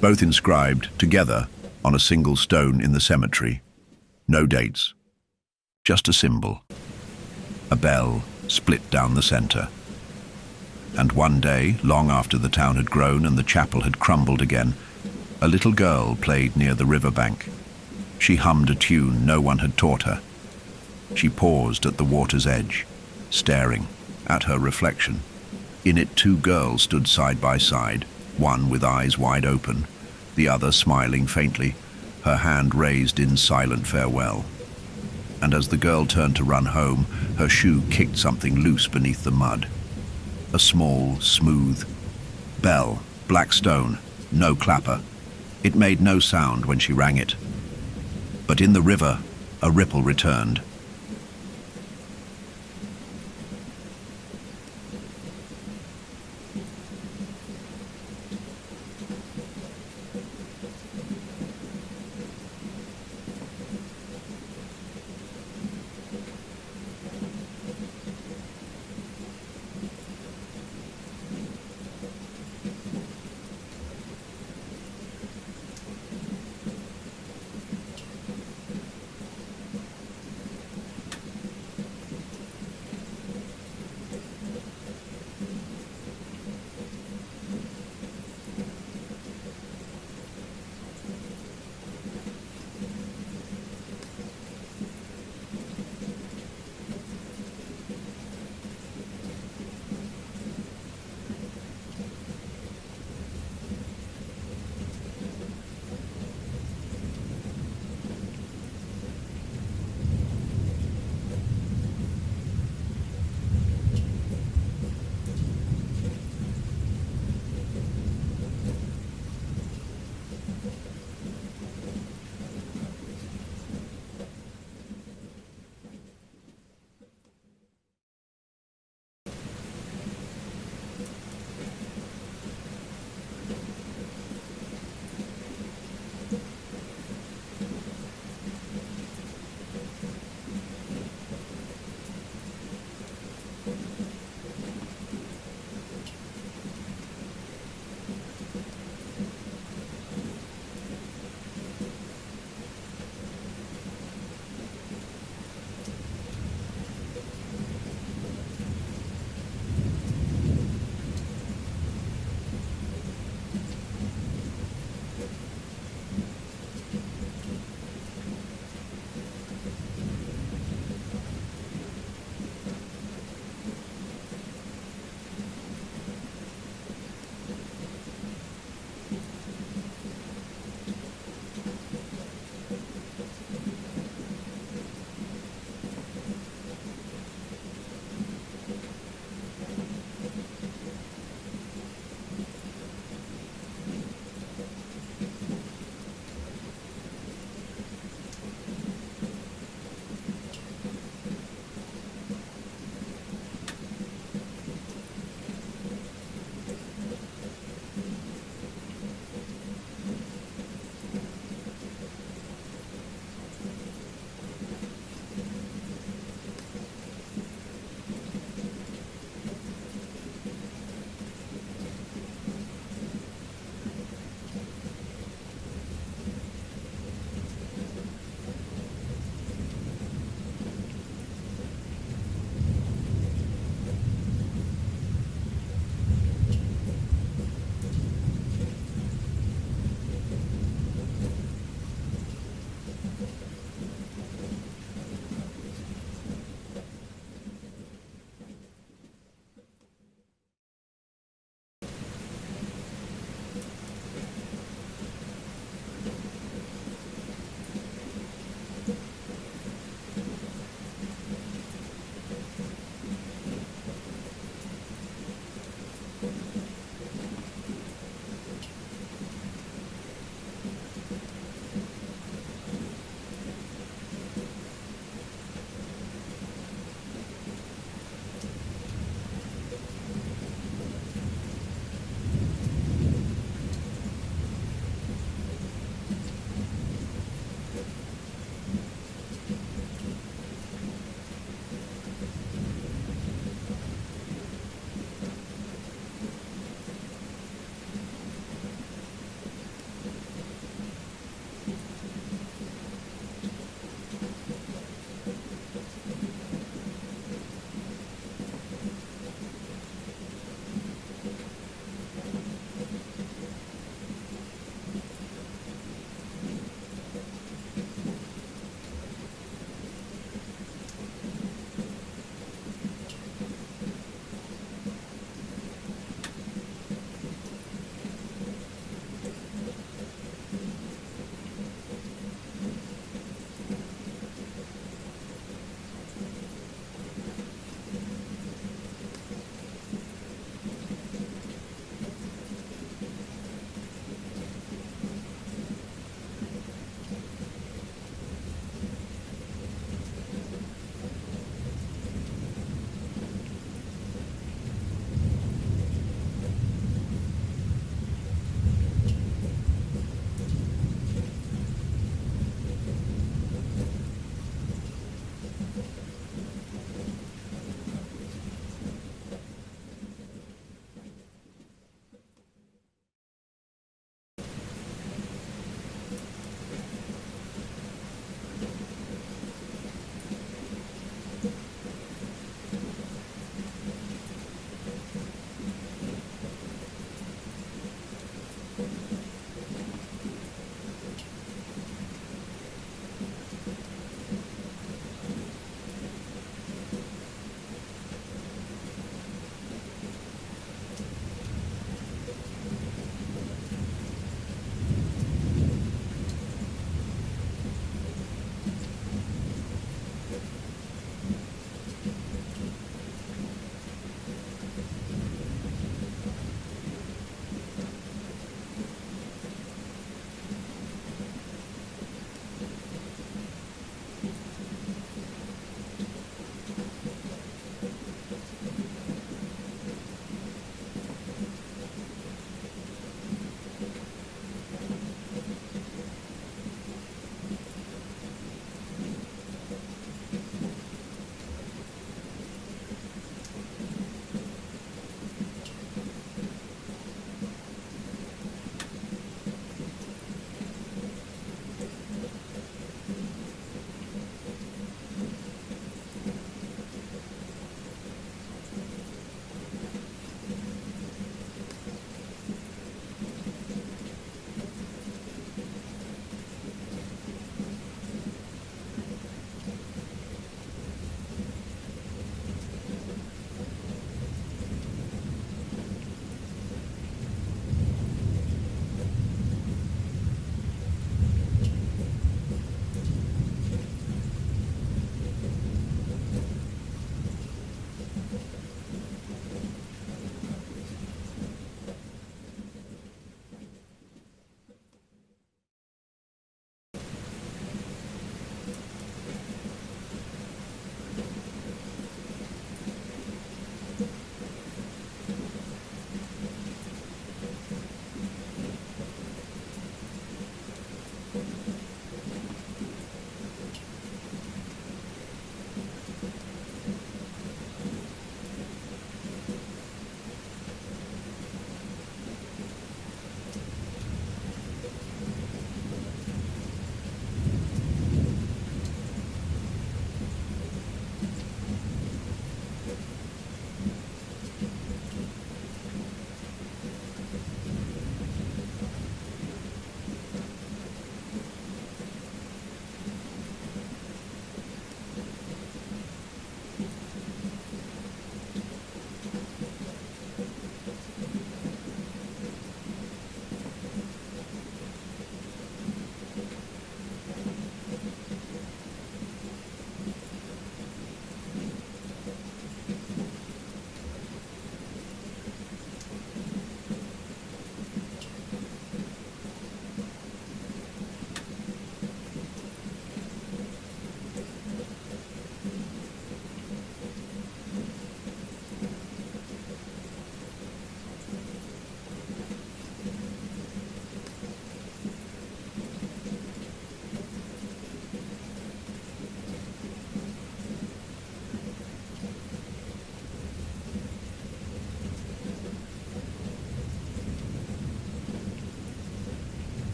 both inscribed together on a single stone in the cemetery. No dates, just a symbol. A bell split down the center. And one day, long after the town had grown and the chapel had crumbled again, a little girl played near the riverbank. She hummed a tune no one had taught her. She paused at the water's edge, staring at her reflection. In it, two girls stood side by side, one with eyes wide open, the other smiling faintly, her hand raised in silent farewell. And as the girl turned to run home, her shoe kicked something loose beneath the mud. A small, smooth bell, black stone, no clapper. It made no sound when she rang it. But in the river, a ripple returned.